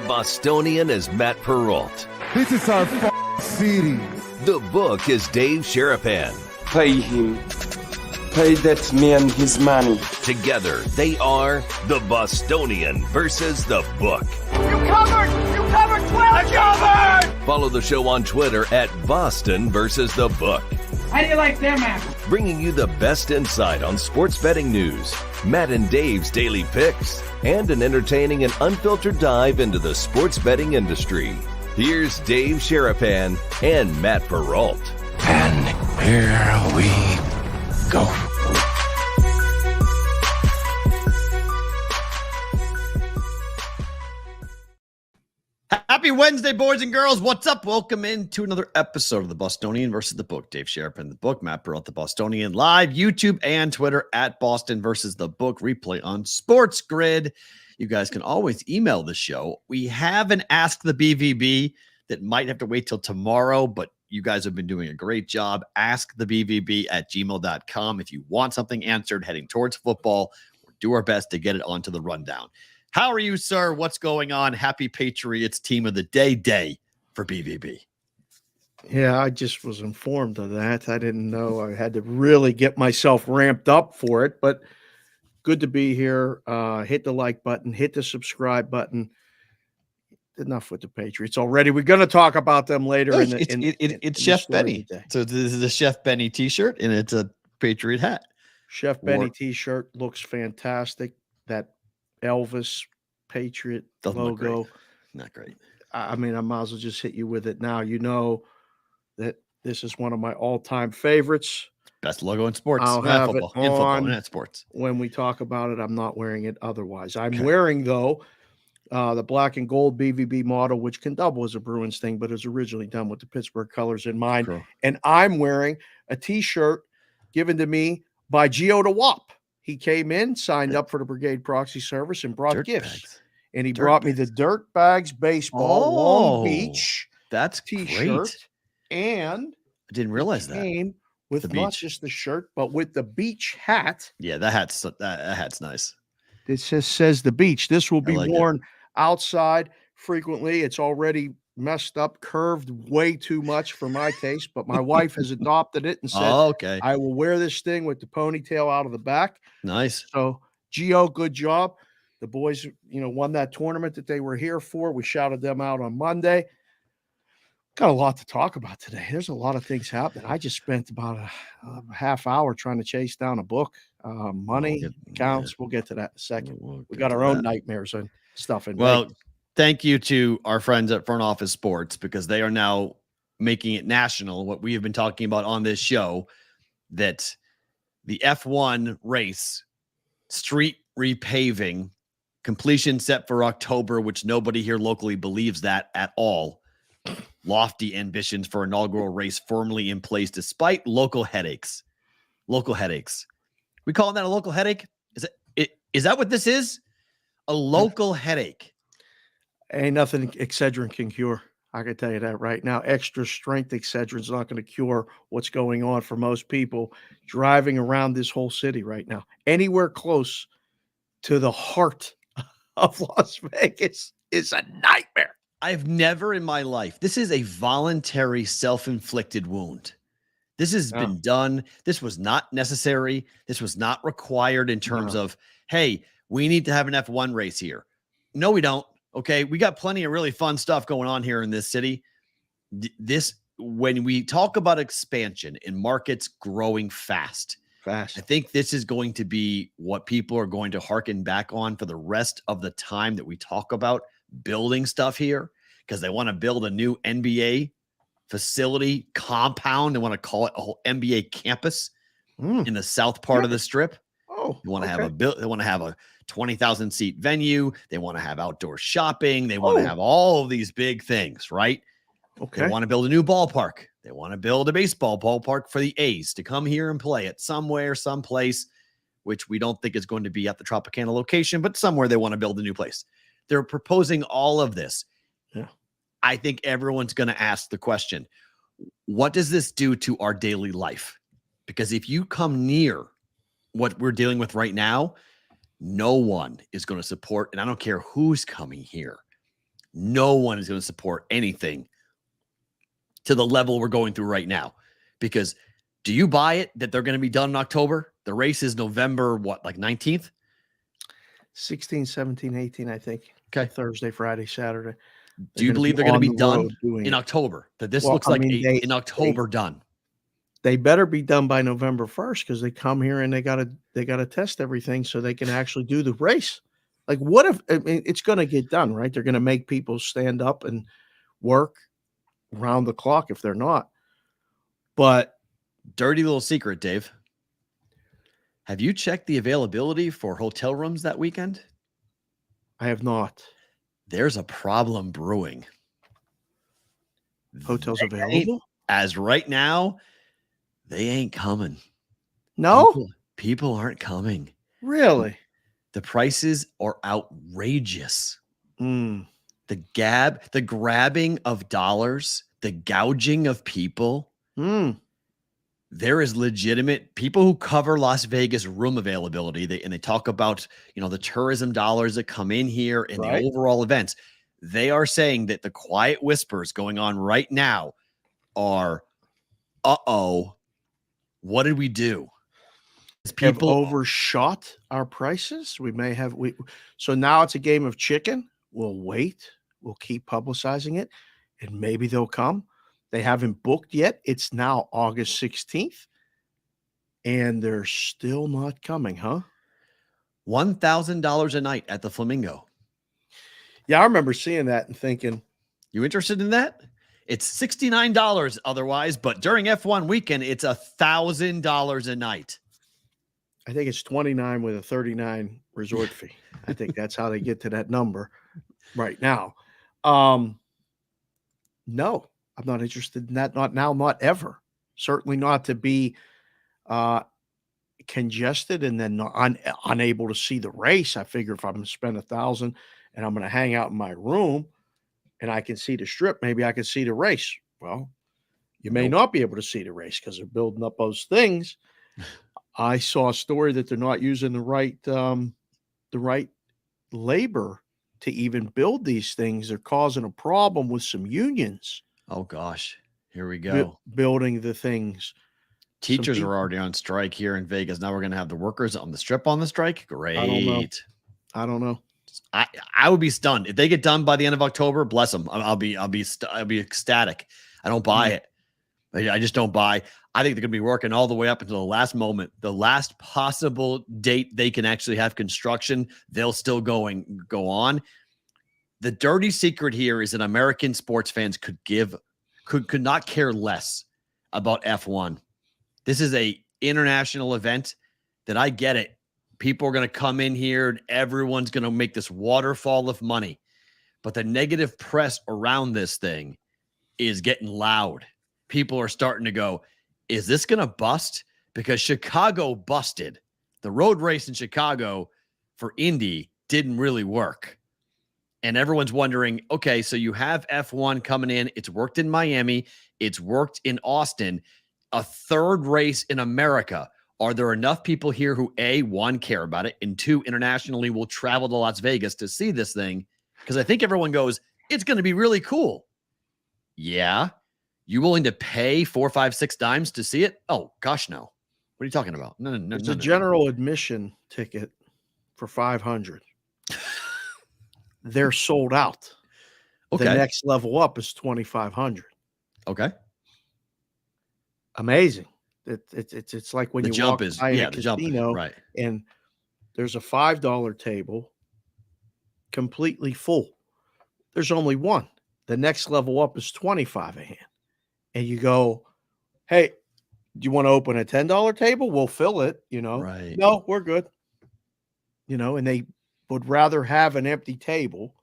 Bostonian is Matt Perrault. This is our city. The book is Dave Sharapan. Pay him. Pay that man his money. Together, they are the Bostonian versus the book. You covered 12. I covered! Follow the show on Twitter at Boston versus the book. How do you like them apples? Bringing you the best insight on sports betting news, Matt and Dave's daily picks, and an entertaining and unfiltered dive into the sports betting industry. Here's Dave Sharapan and Matt Perrault. And here we go. Happy Wednesday, boys and girls. What's up? Welcome into another episode of the Bostonian versus the book. Dave Sharapan, the book. Matt Perrault, the Bostonian. Live YouTube and Twitter at Boston versus the book. Replay on Sports Grid. You guys can always email the show. We have an Ask the BVB that might have to wait till tomorrow, but you guys have been doing a great job. AskTheBVB@gmail.com. If you want something answered heading towards football, we'll do our best to get it onto the rundown. How are you, sir? What's going on? Happy Patriots Team of the Day for BVB. Yeah, I just was informed of that. I didn't know. I had to really get myself ramped up for it, but good to be here. Hit the like button, hit the subscribe button. Enough with the Patriots already. We're going to talk about them later. It's Chef Benny. So this is a Chef Benny t-shirt, and it's a Patriot hat. Chef Benny t-shirt looks fantastic. That Elvis Patriot logo. Not great. I mean, I might as well just hit you with it now. You know that this is one of my all-time favorites. Best logo in sports. I'll have football. it on in sports. When we talk about it. I'm not wearing it otherwise. I'm wearing, though, the black and gold BVB model, which can double as a Bruins thing, but is originally done with the Pittsburgh colors in mind. Cool. And I'm wearing a T-shirt given to me by Gio DeWap. He came in, signed up for the Brigade Proxy service, and brought gifts. Bags. And he brought me the Dirt Bags baseball Long Beach that's T-shirt. Great. And I didn't realize that. Came with the not beach. just the shirt, but with the beach hat. Yeah, that hat's nice. It says the beach. This will be like worn outside frequently. It's already messed up, curved way too much for my taste, but my wife has adopted it and said, okay, I will wear this thing with the ponytail out of the back. Nice. So, Gio, good job. The boys, won that tournament that they were here for. We shouted them out on Monday. Got a lot to talk about today. There's a lot of things happening. I just spent about a half hour trying to chase down a book. Money, accounts. We'll get to that in a second. We got our own nightmares and stuff. Well, thank you to our friends at Front Office Sports, because they are now making it national. What we have been talking about on this show, that the F1 race, street repaving, completion set for October, which nobody here locally believes that at all. Lofty ambitions for inaugural race firmly in place despite local headaches. Local headaches. We call that a local headache? Is that what this is? A local headache. Ain't nothing Excedrin can cure. I can tell you that right now. Extra strength Excedrin is not going to cure what's going on for most people driving around this whole city right now. Anywhere close to the heart of Las Vegas is a nightmare. I've never in my life, this is a voluntary self-inflicted wound. This has been done. This was not necessary. This was not required in terms of, hey, we need to have an F1 race here. No, we don't. Okay, we got plenty of really fun stuff going on here in this city. When we talk about expansion in markets growing fast, I think this is going to be what people are going to harken back on for the rest of the time that we talk about building stuff here, because they want to build a new NBA facility compound. They want to call it a whole NBA campus in the south part of the strip. They want to have they want to have a 20,000 seat venue. They want to have outdoor shopping. They want to have all of these big things, right? Okay. They want to build a new ballpark. They want to build a baseball ballpark for the A's to come here and play it somewhere, someplace, which we don't think is going to be at the Tropicana location, but somewhere they want to build a new place. They're proposing all of this. Yeah. I think everyone's going to ask the question, what does this do to our daily life? Because if you come near what we're dealing with right now, no one is going to support, and I don't care who's coming here, No one is going to support anything to the level we're going through right now. Because do you buy it that they're going to be done in October? The race is November, like 19th? 16, 17, 18, I think. Okay. Thursday, Friday, Saturday. Do you believe they're going to be done in it. October? That this looks like in October done. They better be done by November 1st because they come here and they gotta test everything so they can actually do the race. Like, what if it's going to get done, right? They're going to make people stand up and work round the clock if they're not. But dirty little secret, Dave. Have you checked the availability for hotel rooms that weekend? I have not. There's a problem brewing. Hotels available? As right now, they ain't coming. No? People aren't coming. Really? The prices are outrageous. Mm. The grabbing of dollars, the gouging of people. There is legitimate people who cover Las Vegas room availability. They talk about, the tourism dollars that come in here and the overall events. They are saying that the quiet whispers going on right now are, what did we do? People have overshot our prices. So now it's a game of chicken. We'll wait. We'll keep publicizing it, and maybe they'll come. They haven't booked yet. It's now August 16th, and they're still not coming, huh? $1,000 a night at the Flamingo. Yeah, I remember seeing that and thinking, you interested in that? It's $69 otherwise, but during F1 weekend, it's $1,000 a night. I think it's 29 with a 39 resort fee. I think that's how they get to that number right now. No, I'm not interested in that. Not now, not ever. Certainly not to be congested and then unable to see the race. I figure if I'm going to spend $1,000 and I'm going to hang out in my room and I can see the strip, maybe I can see the race. Well, you may not be able to see the race because they're building up those things. I saw a story that they're not using the right labor to even build these things. They're causing a problem with some unions. Oh gosh, here we go. Building the things. Teachers are already on strike here in Vegas. Now we're going to have the workers on the strip on the strike. Great. I don't know. I would be stunned if they get done by the end of October. Bless them. I'll be ecstatic. I don't buy it. I just don't buy. I think they're going to be working all the way up until the last moment, the last possible date they can actually have construction. They'll still go on. The dirty secret here is that American sports fans could not care less about F1. This is a international event that I get it. People are going to come in here and everyone's going to make this waterfall of money. But the negative press around this thing is getting loud. People are starting to go, is this going to bust? Because Chicago busted. The road race in Chicago for Indy didn't really work. And everyone's wondering, okay, so you have F1 coming in. It's worked in Miami. It's worked in Austin. A third race in America. Are there enough people here who, A, one, care about it, and two, internationally will travel to Las Vegas to see this thing? Because I think everyone goes, it's going to be really cool. Yeah. You willing to pay $4, $5, $6 to see it? Oh, gosh, no. What are you talking about? No. It's a general admission ticket for $500. They're sold out. Okay. The next level up is $2,500. Okay. Amazing. It's like when you walk by a casino, right? And there's a $5 table completely full. There's only one. The next level up is $25 a hand. And you go, hey, do you want to open a $10 table? We'll fill it, Right. No, we're good. And they would rather have an empty table.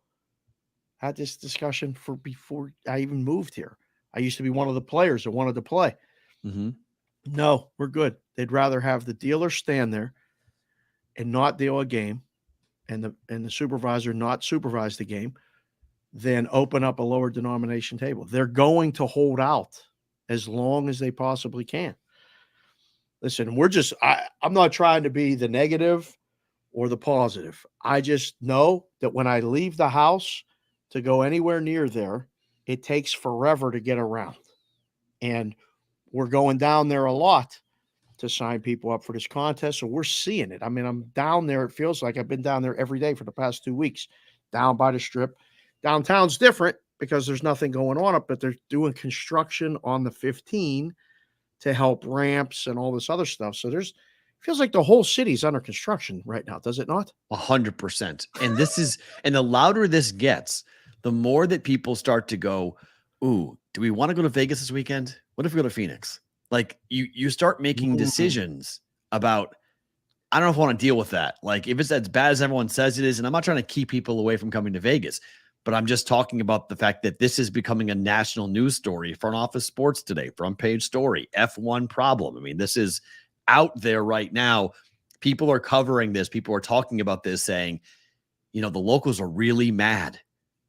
I had this discussion before I even moved here. I used to be one of the players that wanted to play. Mm-hmm. No, we're good. They'd rather have the dealer stand there and not deal a game and the supervisor not supervise the game than open up a lower denomination table. They're going to hold out as long as they possibly can. Listen, I'm not trying to be the negative or the positive. I just know that when I leave the house, to go anywhere near there. It takes forever to get around. And we're going down there a lot to sign people up for this contest. So we're seeing it. I mean, I'm down there. It feels like I've been down there every day for the past 2 weeks, down by the Strip. Downtown's different because there's nothing going on up, but they're doing construction on the 15 to help ramps and all this other stuff. So feels like the whole city's under construction right now, does it not? 100%. And the louder this gets, the more that people start to go, ooh, do we want to go to Vegas this weekend? What if we go to Phoenix? Like you start making decisions about, I don't know if I want to deal with that. Like if it's as bad as everyone says it is, and I'm not trying to keep people away from coming to Vegas, but I'm just talking about the fact that this is becoming a national news story. Front Office Sports today, front page story, F1 problem. I mean, this is out there right now. People are covering this. People are talking about this saying, the locals are really mad.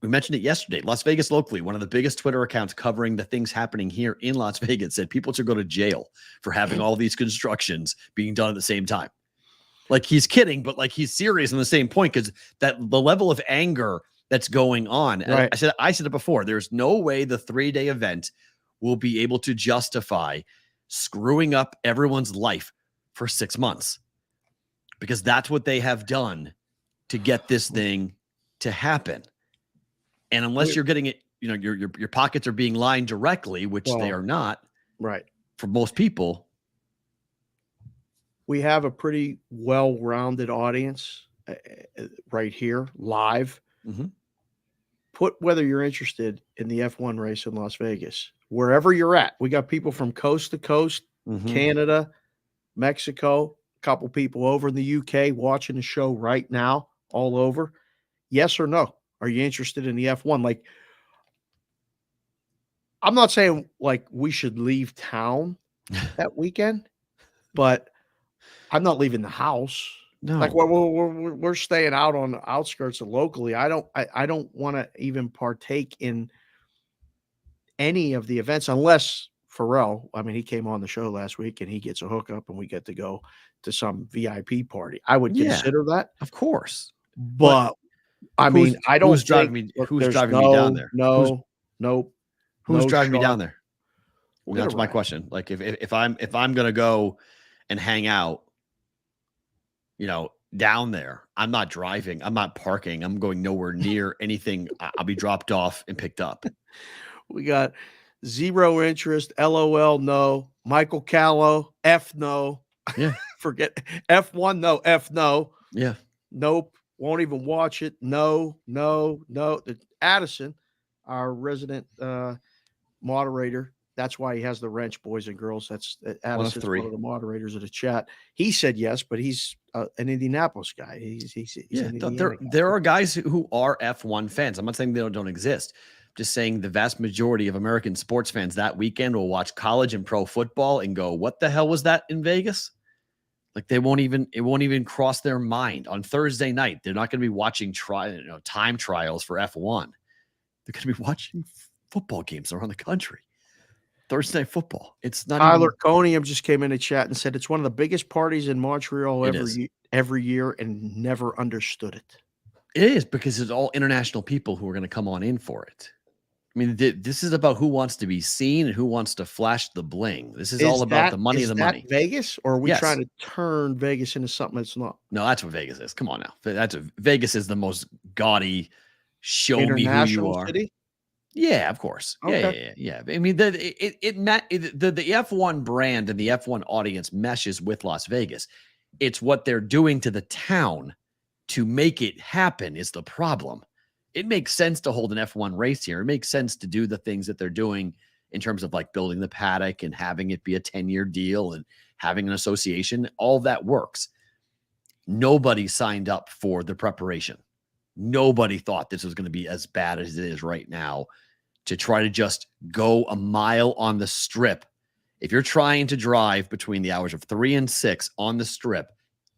We mentioned it yesterday. Las Vegas Locally, one of the biggest Twitter accounts covering the things happening here in Las Vegas, said people should go to jail for having all these constructions being done at the same time. Like he's kidding, but like he's serious on the same point, because the level of anger that's going on. Right. I said it before. There's no way the 3-day event will be able to justify screwing up everyone's life for 6 months, because that's what they have done to get this thing to happen. And unless you're getting it, your pockets are being lined directly, which they are not. Right. For most people. We have a pretty well-rounded audience right here live. Mm-hmm. Put whether you're interested in the F1 race in Las Vegas, wherever you're at. We got people from coast to coast, Canada, Mexico, a couple people over in the UK watching the show right now, all over. Yes or no? Are you interested in the F1? Like, I'm not saying like we should leave town that weekend, but I'm not leaving the house. No, like we're staying out on the outskirts of locally. I don't want to even partake in any of the events unless Perrault. I mean, he came on the show last week and he gets a hookup and we get to go to some VIP party. I would consider that, of course, but I mean, I don't. Who's driving me? Who's driving me down there? Who's driving me down there? That's my question. Like, if I'm gonna go and hang out, down there, I'm not driving. I'm not parking. I'm going nowhere near anything. I'll be dropped off and picked up. We got zero interest. LOL. No. Michael Callow. F no. Yeah. Forget F1. No. F no. Yeah. Nope. Won't even watch it. No. Addison, our resident moderator. That's why he has the wrench, boys and girls. That's Addison's one of the moderators of the chat. He said yes, but he's an Indianapolis guy. He's there are guys who are F1 fans. I'm not saying they don't exist. I'm just saying the vast majority of American sports fans that weekend will watch college and pro football and go, "What the hell was that in Vegas?" Like it won't even cross their mind. On Thursday night, they're not going to be watching time trials for F1. They're going to be watching football games around the country. Thursday night football. It's not. Tyler Conium just came in the chat and said it's one of the biggest parties in Montreal every year, and never understood it. It is, because it's all international people who are going to come on in for it. I mean, this is about who wants to be seen and who wants to flash the bling. This is all about the money of the money. Vegas, or are we trying to turn Vegas into something that's not? No, that's what Vegas is. Come on now. Vegas is the most gaudy, show me who you are. City? Yeah, of course. Okay. Yeah. I mean, the F1 brand and the F1 audience meshes with Las Vegas. It's what they're doing to the town to make it happen is the problem. It makes sense to hold an F1 race here. It makes sense to do the things that they're doing in terms of like building the paddock and having it be a 10-year deal and having an association. All that works. Nobody signed up for the preparation. Nobody thought this was going to be as bad as it is right now, to try to just go a mile on the strip. If you're trying to drive between the hours of 3 and 6 on the strip,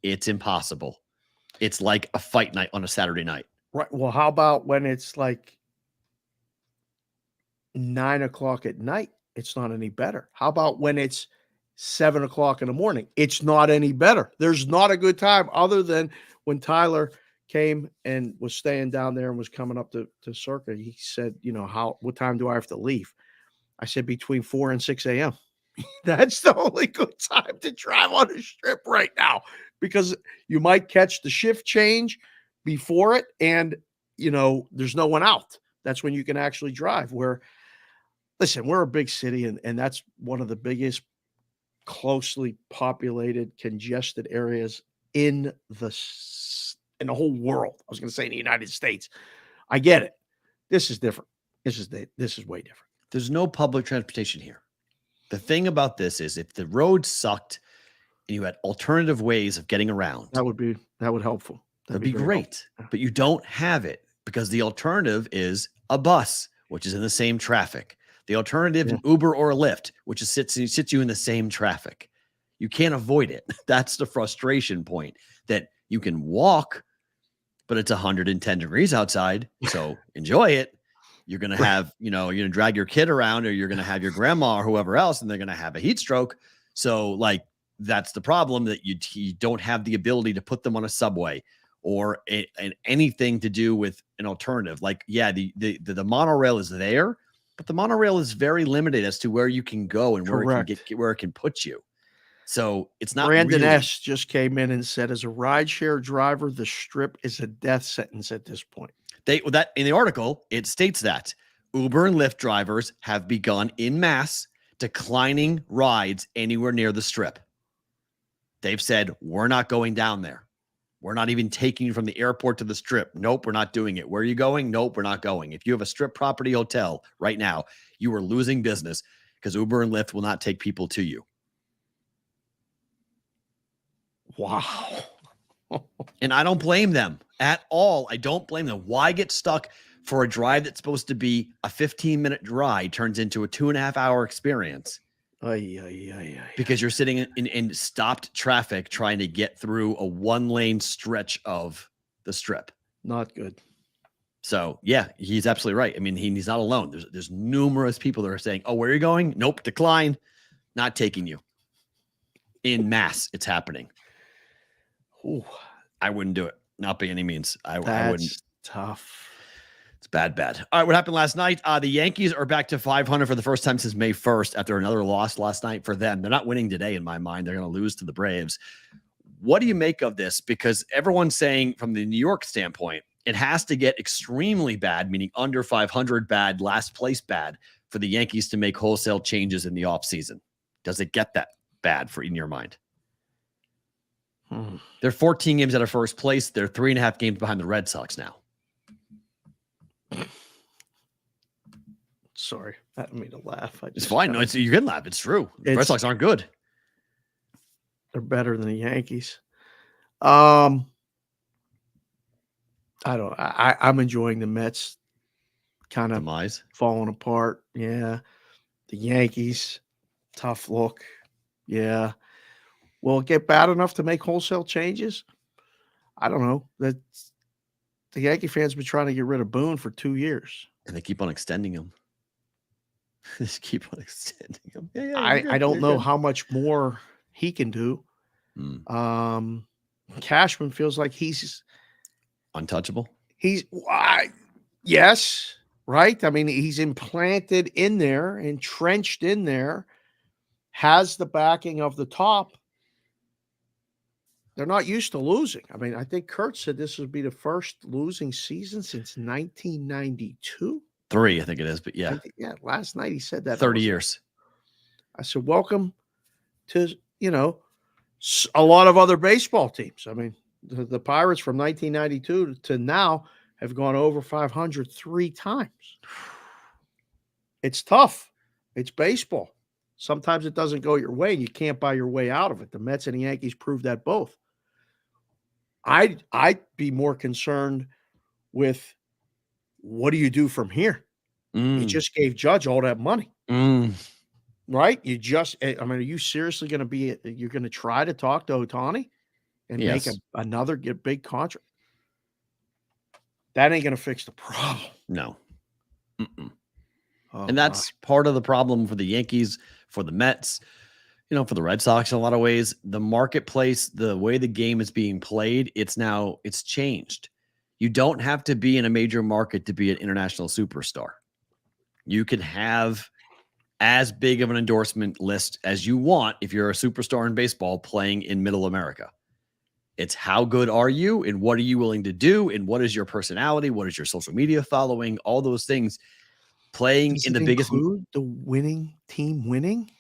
it's impossible. It's like a fight night on a Saturday night. Right. Well, how about when it's like 9 o'clock at night? It's not any better. How about when it's 7 o'clock in the morning? It's not any better. There's not a good time other than when Tyler came and was staying down there and was coming up to Circa, he said, what time do I have to leave? I said between 4 and 6 a.m. That's the only good time to drive on the strip right now, because you might catch the shift change before it and, there's no one out. That's when you can actually drive. Listen, we're a big city, and that's one of the biggest closely populated, congested areas in the whole world. I was going to say in the United States. I get it. This is different. This is way different. There's no public transportation here. The thing about this is, if the road sucked and you had alternative ways of getting around, that would helpful. That'd be great. Helpful. But you don't have it, because the alternative is a bus, which is in the same traffic. The alternative, an Uber or a Lyft, which is sits you in the same traffic. You can't avoid it. That's the frustration point, that you can walk, but it's 110 degrees outside. So enjoy it. You're going to have, you're going to drag your kid around, or you're going to have your grandma or whoever else, and they're going to have a heat stroke. So that's the problem, that you don't have the ability to put them on a subway or anything to do with an alternative. The monorail is there, but the monorail is very limited as to where you can go and where it can put you. So it's not. Brandon S. just came in and said, as a rideshare driver, the strip is a death sentence at this point. That in the article, it states that Uber and Lyft drivers have begun en masse declining rides anywhere near the strip. They've said, we're not going down there. We're not even taking you from the airport to the strip. Nope, we're not doing it. Where are you going? Nope, we're not going. If you have a strip property hotel right now, you are losing business, because Uber and Lyft will not take people to you. Wow. And I don't blame them at all. I don't blame them. Why get stuck for a drive that's supposed to be a 15-minute ride turns into a 2.5-hour experience? Because you're sitting in stopped traffic trying to get through a 1-lane stretch of the strip. Not good. So, yeah, he's absolutely right. I mean, he's not alone. There's numerous people that are saying, oh, where are you going? Nope, decline. Not taking you. In mass, it's happening. Ooh. I wouldn't do it. Not by any means. I wouldn't. Tough. It's bad. All right, what happened last night? The Yankees are back to 500 for the first time since May 1st after another loss last night for them. They're not winning today in my mind. They're going to lose to the Braves. What do you make of this? Because everyone's saying, from the New York standpoint, it has to get extremely bad, meaning under 500 bad, last place bad, for the Yankees to make wholesale changes in the offseason. Does it get that bad in your mind? They're 14 games out of first place. They're 3.5 games behind the Red Sox now. Sorry, I didn't mean to laugh. It's fine. No, you can laugh. It's true. The Red Sox aren't good. They're better than the Yankees. I'm enjoying the Mets kind of demise, falling apart. Yeah. The Yankees, tough look. Yeah. Will it get bad enough to make wholesale changes? I don't know. The Yankee fans been trying to get rid of Boone for 2 years. And they keep on extending him. Just keep on extending him. Yeah, I don't know how much more he can do. Cashman feels like he's untouchable. Yes, right? I mean, he's implanted in there, entrenched in there, has the backing of the top. They're not used to losing. I mean, I think Kurt said this would be the first losing season since 1992. 3, I think it is, but yeah. Last night he said that. 30 years. I said, welcome to, a lot of other baseball teams. I mean, the Pirates from 1992 to now have gone over 500 3 times. It's tough. It's baseball. Sometimes it doesn't go your way, and you can't buy your way out of it. The Mets and the Yankees proved that both. I'd be more concerned with, what do you do from here? You just gave Judge all that money. Right? Are you seriously going to you're going to try to talk to Ohtani and make another big contract? That ain't going to fix the problem. No. And that's part of the problem for the Yankees, for the Mets, for the Red Sox in a lot of ways. The marketplace, the way the game is being played, it's changed. You don't have to be in a major market to be an international superstar. You can have as big of an endorsement list as you want if you're a superstar in baseball playing in middle America. It's how good are you and what are you willing to do and what is your personality? What is your social media following? All those things. Playing Does in the it biggest include the winning team winning?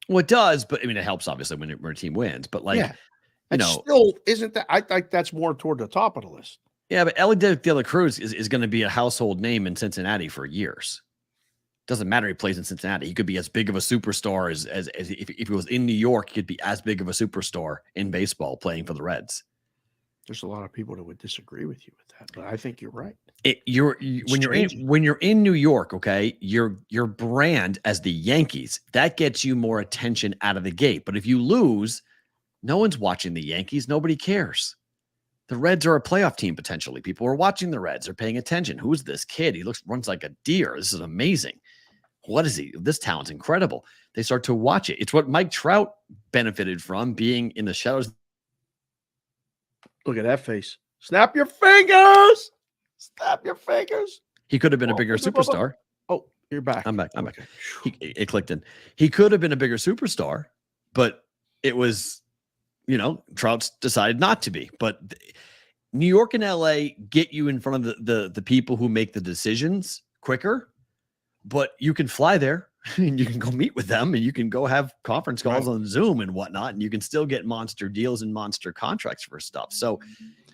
Well, it does, but I mean, it helps obviously when a team wins. But like, Yeah. you It know, still isn't that. I think that's more toward the top of the list. yeah, but Ellie De La Cruz is going to be a household name in Cincinnati for years. Doesn't matter. He plays in Cincinnati. He could be as big of a superstar as if he was in New York, he could be as big of a superstar in baseball playing for the Reds. There's a lot of people that would disagree with you with that, but I think you're right. When you're in New York, okay, your brand as the Yankees, that gets you more attention out of the gate. But if you lose, no one's watching the Yankees. Nobody cares. The Reds are a playoff team potentially. People are watching the Reds. They're paying attention. Who's this kid? He runs like a deer. This is amazing. What is he? This talent's incredible. They start to watch it. It's what Mike Trout benefited from, being in the shadows. Look at that face. Snap your fingers. Snap your fingers. He could have been a bigger superstar. Oh, you're back. I'm back. Okay. It clicked in. He could have been a bigger superstar, but it was, Trout's decided not to be. But New York and LA get you in front of the people who make the decisions quicker. But you can fly there and you can go meet with them and you can go have conference calls on Zoom and whatnot. And you can still get monster deals and monster contracts for stuff. So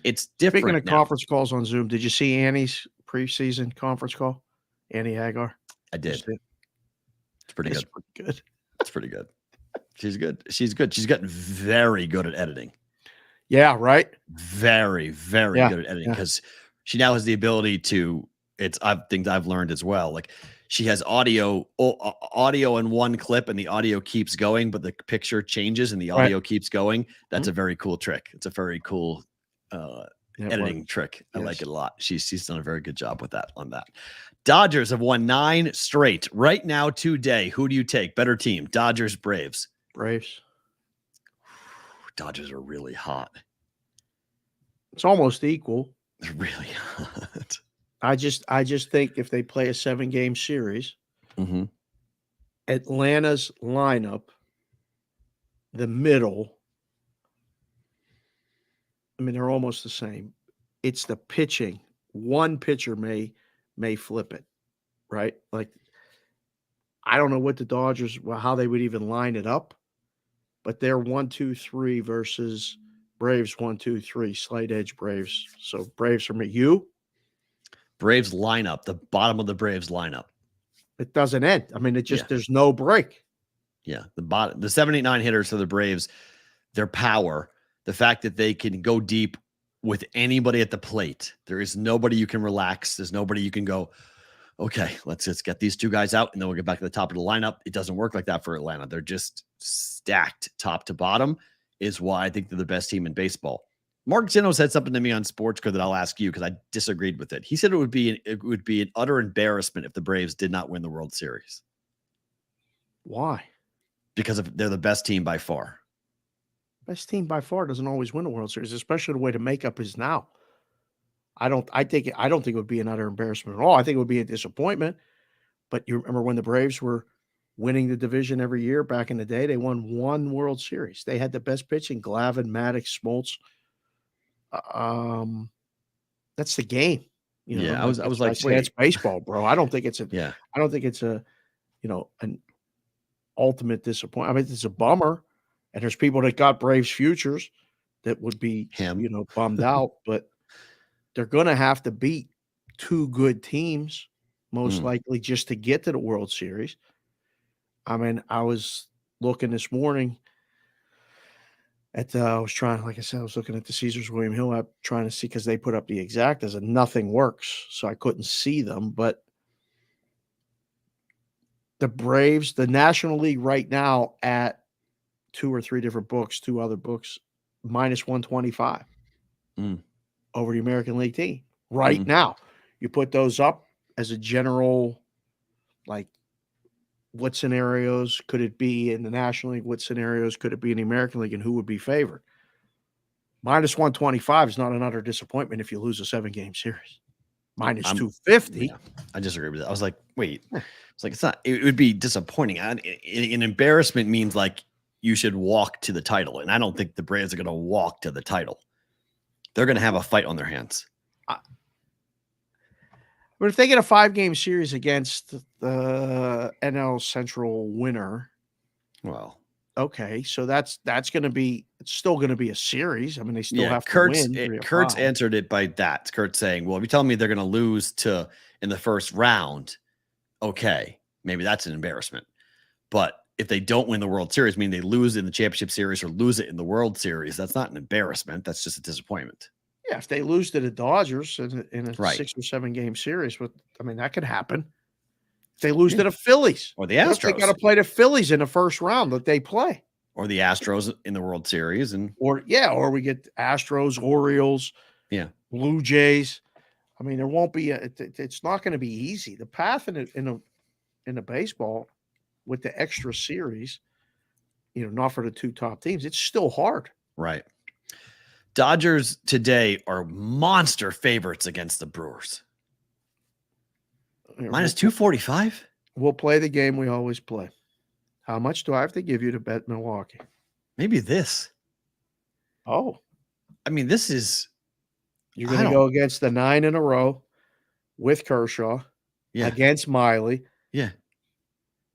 it's different. Speaking of now. Conference calls on Zoom, did you see Annie's preseason conference call? Annie Hagar? I did. It's pretty good. Pretty good. It's pretty good. She's good. She's good. She's gotten very good at editing. Yeah, right. Very, very good at editing because she now has the ability to. Things I've learned as well. Like she has audio in one clip, and the audio keeps going, but the picture changes and the audio keeps going. That's a very cool trick. It's a very cool editing trick. I like it a lot. She's done a very good job with that. On that, Dodgers have won 9 straight right now today. Who do you take? Better team, Dodgers, Braves. Braves. Dodgers are really hot. It's almost equal. They're really hot. I just think if they play a 7-game series, Atlanta's lineup, the middle, I mean, they're almost the same. It's the pitching. One pitcher may flip it, right? Like, I don't know what the Dodgers, how they would even line it up, but they're 1-2-3 versus Braves 1-2-3, slight edge Braves. So Braves for me. You? Braves lineup, the bottom of the Braves lineup. It doesn't end. I mean, there's no break. Yeah. The 7, 8, 9 hitters for the Braves, their power, the fact that they can go deep with anybody at the plate. There is nobody you can relax. There's nobody you can go, okay, let's just get these 2 guys out and then we'll get back to the top of the lineup. It doesn't work like that for Atlanta. They're just stacked top to bottom, is why I think they're the best team in baseball. Mark Zeno said something to me on SportsCode that I'll ask you because I disagreed with it. He said it would be an utter embarrassment if the Braves did not win the World Series. Why? Because they're the best team by far. Best team by far doesn't always win a World Series, especially the way the makeup is now. I don't think it would be an utter embarrassment at all. I think it would be a disappointment. But you remember when the Braves were winning the division every year back in the day? They won 1 World Series. They had the best pitching: Glavine, Maddox, Smoltz. That's the game. I was like, wait, it's baseball, bro. I don't think it's an ultimate disappointment. I mean, it's a bummer. And there's people that got Braves futures that would be bummed out, but they're going to have to beat 2 good teams, most likely, just to get to the World Series. I mean, I was looking this morning at I was looking at the Caesars William Hill app trying to see, because they put up the exactas and nothing works, so I couldn't see them. But the Braves, the National League right now at 2 or 3 different books, 2 other books, minus 125 over the American League team right now. You put those up as a general, like, what scenarios could it be in the National League? What scenarios could it be in the American League? And who would be favored? Minus 125 is not another disappointment if you lose a 7-game series. Minus 250. Yeah, I disagree with that. I was like, wait. It's like, it's not, it would be disappointing. An embarrassment means like you should walk to the title. And I don't think the Braves are going to walk to the title. They're going to have a fight on their hands. But if they get a 5-game series against the NL Central winner, well, okay, so that's going to be, it's still going to be a series. I mean, they still have Kurtz, to win. Kurtz answered it by that. Kurtz saying, well, if you tell me they're going to lose in the first round, okay, maybe that's an embarrassment. But if they don't win the World Series, meaning they lose in the championship series or lose it in the World Series, that's not an embarrassment. That's just a disappointment. Yeah, if they lose to the Dodgers in a Right. 6 or 7 game series, that could happen. If they lose to the Phillies or the Astros, they got to play the Phillies in the first round that they play, or the Astros in the World Series, or we get Astros, Orioles, Blue Jays. I mean, there won't be it's not going to be easy. The path in a baseball with the extra series, not for the 2 top teams, it's still hard. Right. Dodgers today are monster favorites against the Brewers. Minus 245. We'll play the game we always play. How much do I have to give you to bet Milwaukee? Maybe this. Oh, I mean, this is. You're going to go against the 9 in a row with Kershaw against Miley. Yeah.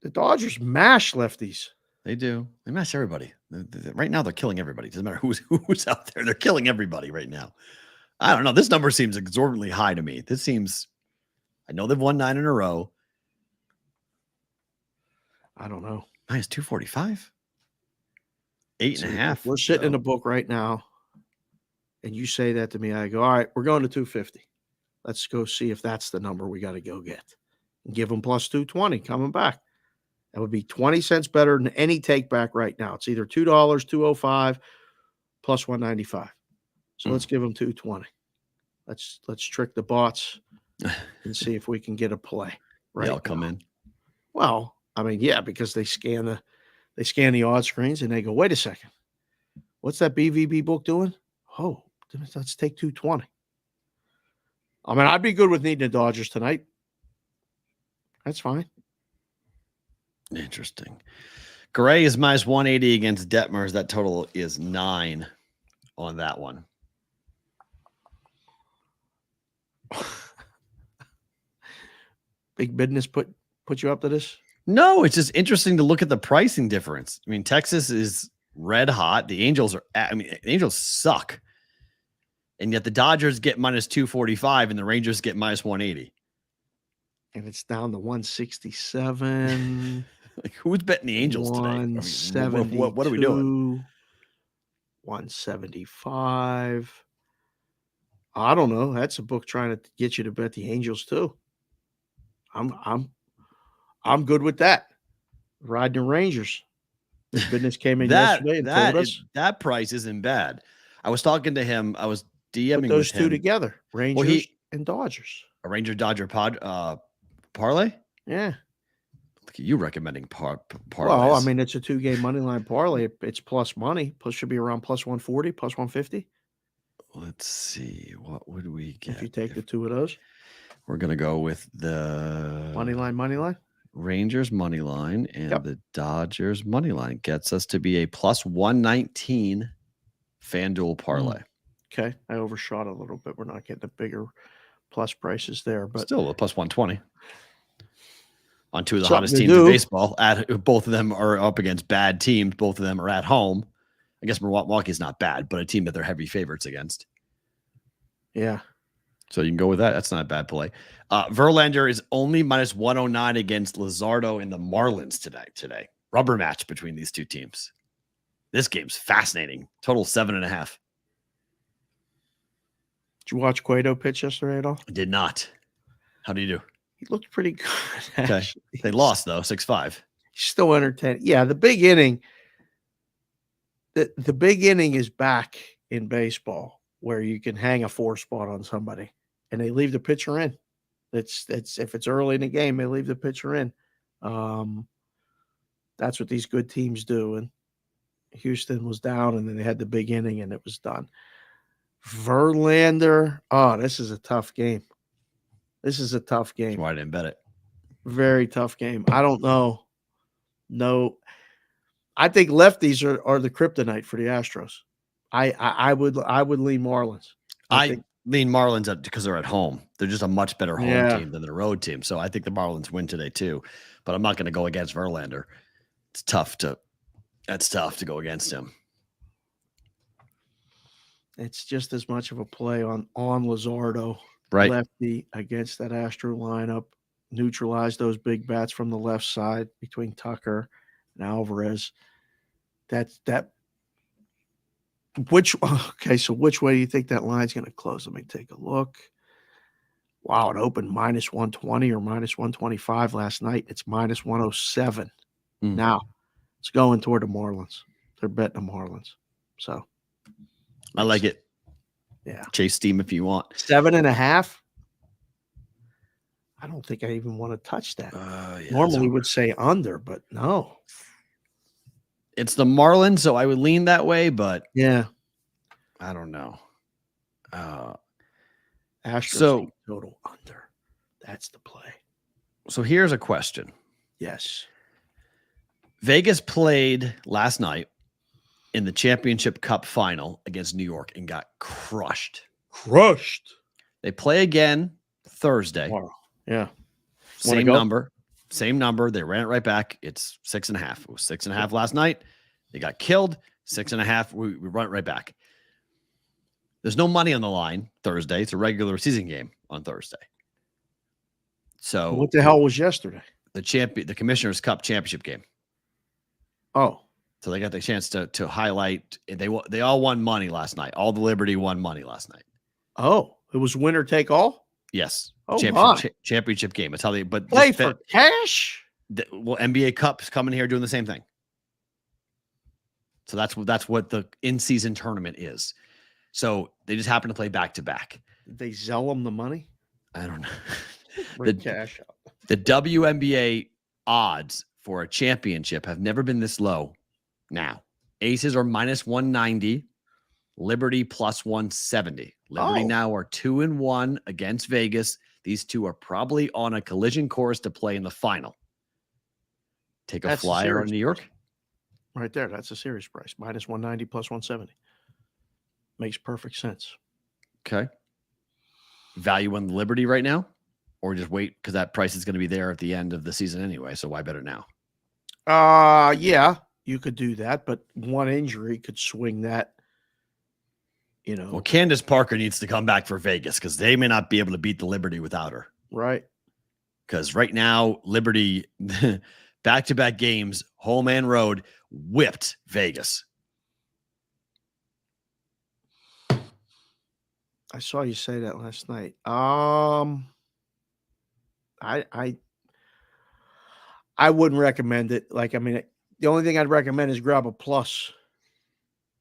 The Dodgers mash lefties. They do. They mash everybody. Right now, they're killing everybody. Doesn't matter who's out there. They're killing everybody right now. I don't know. This number seems exorbitantly high to me. This seems. I know they've won 9 in a row. I don't know. Minus 245. 8.5. We're sitting in a book right now, and you say that to me. I go, all right, we're going to 250. Let's go see if that's the number we got to go get. And give them plus 220 coming back. That would be 20 cents better than any take back right now. It's either $2, 205, plus 195. So let's give them 220. Let's trick the bots and see if we can get a play. Right? I'll come in. Well, I mean, because they scan the odd screens and they go, wait a second, what's that BVB book doing? Oh, let's take 220. I mean, I'd be good with needing the Dodgers tonight. That's fine. Interesting. Gray is minus 180 against Detmers. That total is 9 on that one. Big business put you up to this? No, it's just interesting to look at the pricing difference. I mean, Texas is red hot. The Angels the Angels suck. And yet the Dodgers get minus 245 and the Rangers get minus 180. And it's down to 167. Like, who's betting the Angels today? 172, what are we doing? 175. I don't know. That's a book trying to get you to bet the Angels too. I'm good with that. Riding the Rangers. This business came in yesterday and told us that price isn't bad. I was talking to him. I was DMing put those with him. two together, Rangers and Dodgers. A Ranger Dodger parlay. Yeah. Look at you recommending parlays. Well, I mean, it's a 2-game money line parlay. It's plus money. Plus should be around plus 140, plus 150. Let's see. What would we get if you take the 2 of those? We're gonna go with the money line. Rangers money line and the Dodgers money line gets us to be a plus 119 FanDuel parlay. Okay, I overshot a little bit. We're not getting the bigger plus prices there, but still a plus 120 on 2 of the hottest teams in baseball. Both of them are up against bad teams. Both of them are at home. I guess Milwaukee's not bad, but a team that they're heavy favorites against. Yeah. So you can go with that. That's not a bad play. Verlander is only minus 109 against Luzardo and the Marlins today. Rubber match between these two teams. This game's fascinating. Total 7.5. Did you watch Cueto pitch yesterday at all? I did not. How do you do? He looked pretty good. Okay. They lost, though, 6-5. He's still entertaining. Yeah, the big inning. The big inning is back in baseball where you can hang a 4 spot on somebody and they leave the pitcher in. It's if it's early in the game, they leave the pitcher in. That's what these good teams do. And Houston was down and then they had the big inning and it was done. Verlander. Oh, this is a tough game. That's why I didn't bet it. Very tough game. I don't know. No. I think lefties are the kryptonite for the Astros. I would lean Marlins. I lean Marlins because they're at home. They're just a much better home team than the road team. So I think the Marlins win today too. But I'm not going to go against Verlander. That's tough to go against him. It's just as much of a play on Luzardo, right? Lefty against that Astro lineup. Neutralize those big bats from the left side between Tucker and Alvarez. So which way do you think that line's going to close? Let me take a look. Wow, it opened minus 120 or minus 125 last night. It's minus 107. Now it's going toward the Marlins. They're betting the Marlins. So I like it. Yeah. Chase steam if you want. 7.5. I don't think I even want to touch that. Normally would say under, but no. It's the Marlins, so I would lean that way, but yeah, I don't know. Astros total under. That's the play. So here's a question. Yes. Vegas played last night in the Championship Cup final against New York and got crushed. They play again Thursday. Tomorrow. Yeah. Same number. They ran it right back. It's 6.5. It was 6.5 last night. They got killed. 6.5. We run it right back. There's no money on the line Thursday. It's a regular season game on Thursday. So what the hell was yesterday? The Commissioner's Cup championship game. Oh. So they got the chance to highlight. They all won money last night. All the Liberty won money last night. Oh, it was winner take all? Yes. Oh, championship game. That's how they play for cash. NBA Cup's coming here doing the same thing. So that's what the in-season tournament is. So they just happen to play back to back. Did they sell them the money? I don't know. Bring cash out. The WNBA odds for a championship have never been this low. Now, Aces are minus 190. Liberty plus 170. Liberty now are 2-1 against Vegas. These two are probably on a collision course to play in the final. Take a flyer on New York. Right there. That's a series price. Minus 190 plus 170. Makes perfect sense. Okay. Value on the Liberty right now? Or just wait because that price is going to be there at the end of the season anyway. So why bet it now? Yeah, you could do that. But one injury could swing that. Well, Candace Parker needs to come back for Vegas because they may not be able to beat the Liberty without her. Right. Because right now, Liberty, back-to-back games, home and road, whipped Vegas. I saw you say that last night. I wouldn't recommend it. The only thing I'd recommend is grab a plus.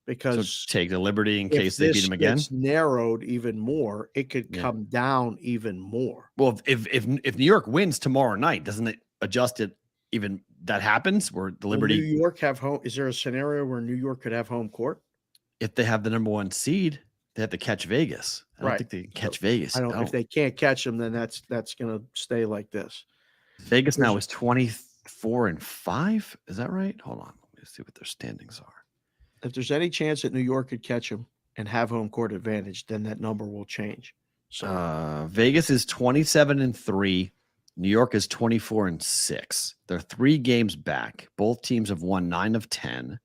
Because take the Liberty in case they beat them again. It's narrowed even more. It could come down even more. Well, if New York wins tomorrow night, doesn't it adjust it? Even that happens where the Liberty. Will New York have home? Is there a scenario where New York could have home court? If they have the number 1 seed, they have to catch Vegas. I don't think they can catch Vegas. If they can't catch them, then that's going to stay like this. Vegas now is 24-5. Is that right? Hold on. Let me see what their standings are. If there's any chance that New York could catch them and have home court advantage, then that number will change. So Vegas is 27-3. New York is 24-6. They're 3 games back. Both teams have won 9 of 10.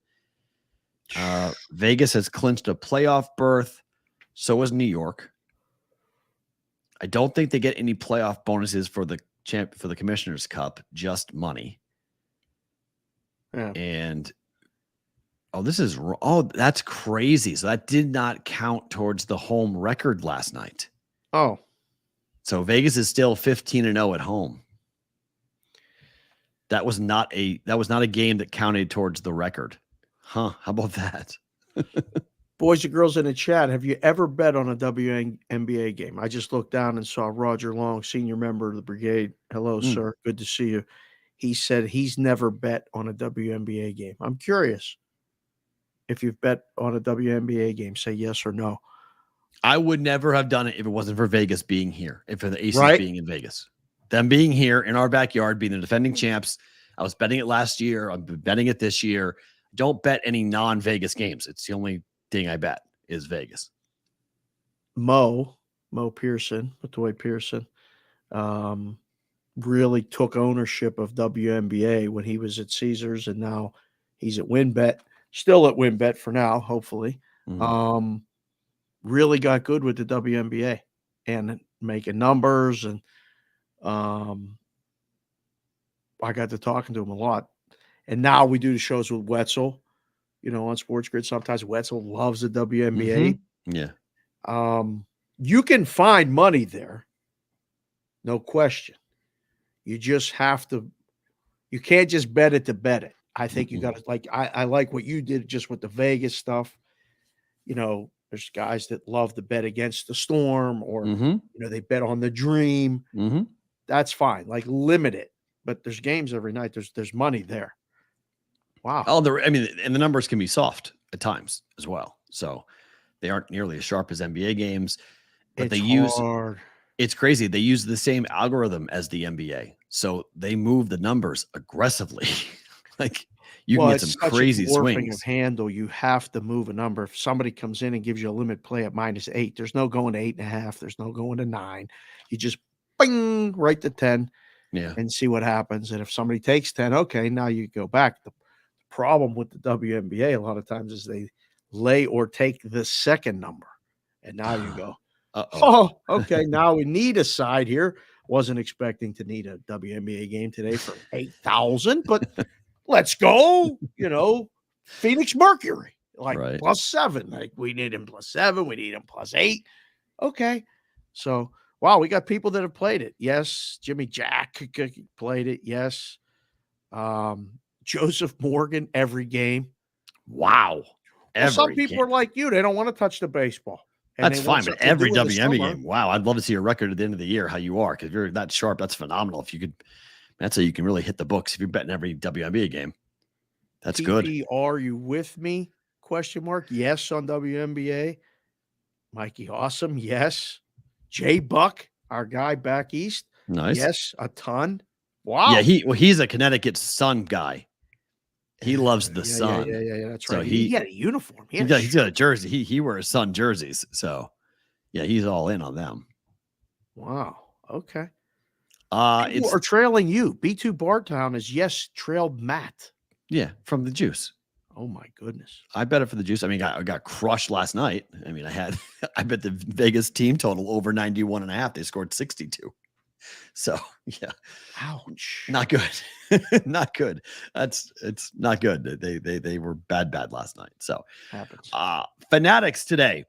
Vegas has clinched a playoff berth. So has New York. I don't think they get any playoff bonuses for the Commissioner's Cup, just money. Yeah. And that's crazy. So that did not count towards the home record last night. Oh. So Vegas is still 15-0 at home. That was not a game that counted towards the record. Huh? How about that? Boys and girls in the chat, have you ever bet on a WNBA game? I just looked down and saw Roger Long, senior member of the Brigade. Hello, sir. Good to see you. He said he's never bet on a WNBA game. I'm curious if you've bet on a WNBA game. Say yes or no. I would never have done it if it wasn't for Vegas being here, and for the Aces Right. being in Vegas. Them being here in our backyard, being the defending champs. I was betting it last year. I'm betting it this year. Don't bet any non-Vegas games. It's the only thing I bet is Vegas. Mo Pearson, Matoy Pearson, really took ownership of WNBA when he was at Caesars, and now he's at WinBet. Still at WinBet for now, hopefully. Really got good with the WNBA and making numbers, and I got to talking to him a lot. And now we do the shows with Wetzel, on Sports Grid. Sometimes Wetzel loves the WNBA. Yeah. You can find money there, no question. You just have to. You can't just bet it to bet it. I think you got to I like what you did just with the Vegas stuff. There's guys that love to bet against the Storm, or they bet on the Dream. That's fine. Limit it. But there's games every night. There's money there. Wow. Oh, and the numbers can be soft at times as well. So they aren't nearly as sharp as NBA games. But it's crazy. They use the same algorithm as the NBA. So they move the numbers aggressively. You can get some crazy swings. Of handle, you have to move a number. If somebody comes in and gives you a limit play at -8, there's no going to 8.5. There's no going to 9. You just bing right to 10, and see what happens. And if somebody takes 10, okay, now you go back. The problem with the WNBA a lot of times is they lay or take the second number, and now you go, oh, okay, now we need a side here. Wasn't expecting to need a WNBA game today for 8,000, but let's go, Phoenix Mercury, +7. We need him +7. We need him +8. Okay. So, wow, we got people that have played it. Yes. Jimmy Jack played it. Yes. Joseph Morgan, every game. Wow. Some people are like you. They don't want to touch the baseball. That's fine, but every WNBA game. Wow. I'd love to see a record at the end of the year, how you are, because you're that sharp. That's phenomenal. If you could. That's how you can really hit the books if you're betting every WNBA game. That's good. Are you with me? ? Yes on WNBA. Mikey Awesome. Yes. Jay Buck, our guy back east. Nice. Yes, a ton. Wow. Yeah, he's a Connecticut Sun guy. He loves the Sun. Yeah. That's so right. He had a uniform. He's got a jersey. He wears Sun jerseys. So yeah, he's all in on them. Wow. Okay. It's or trailing you. B2 Bartown is trailed Matt. Yeah, from the Juice. Oh my goodness. I bet it for the Juice. I got crushed last night. I bet the Vegas team total over 91.5. They scored 62. So yeah. Ouch. Not good. Not good. It's not good. They were bad last night. So happens. Fanatics today.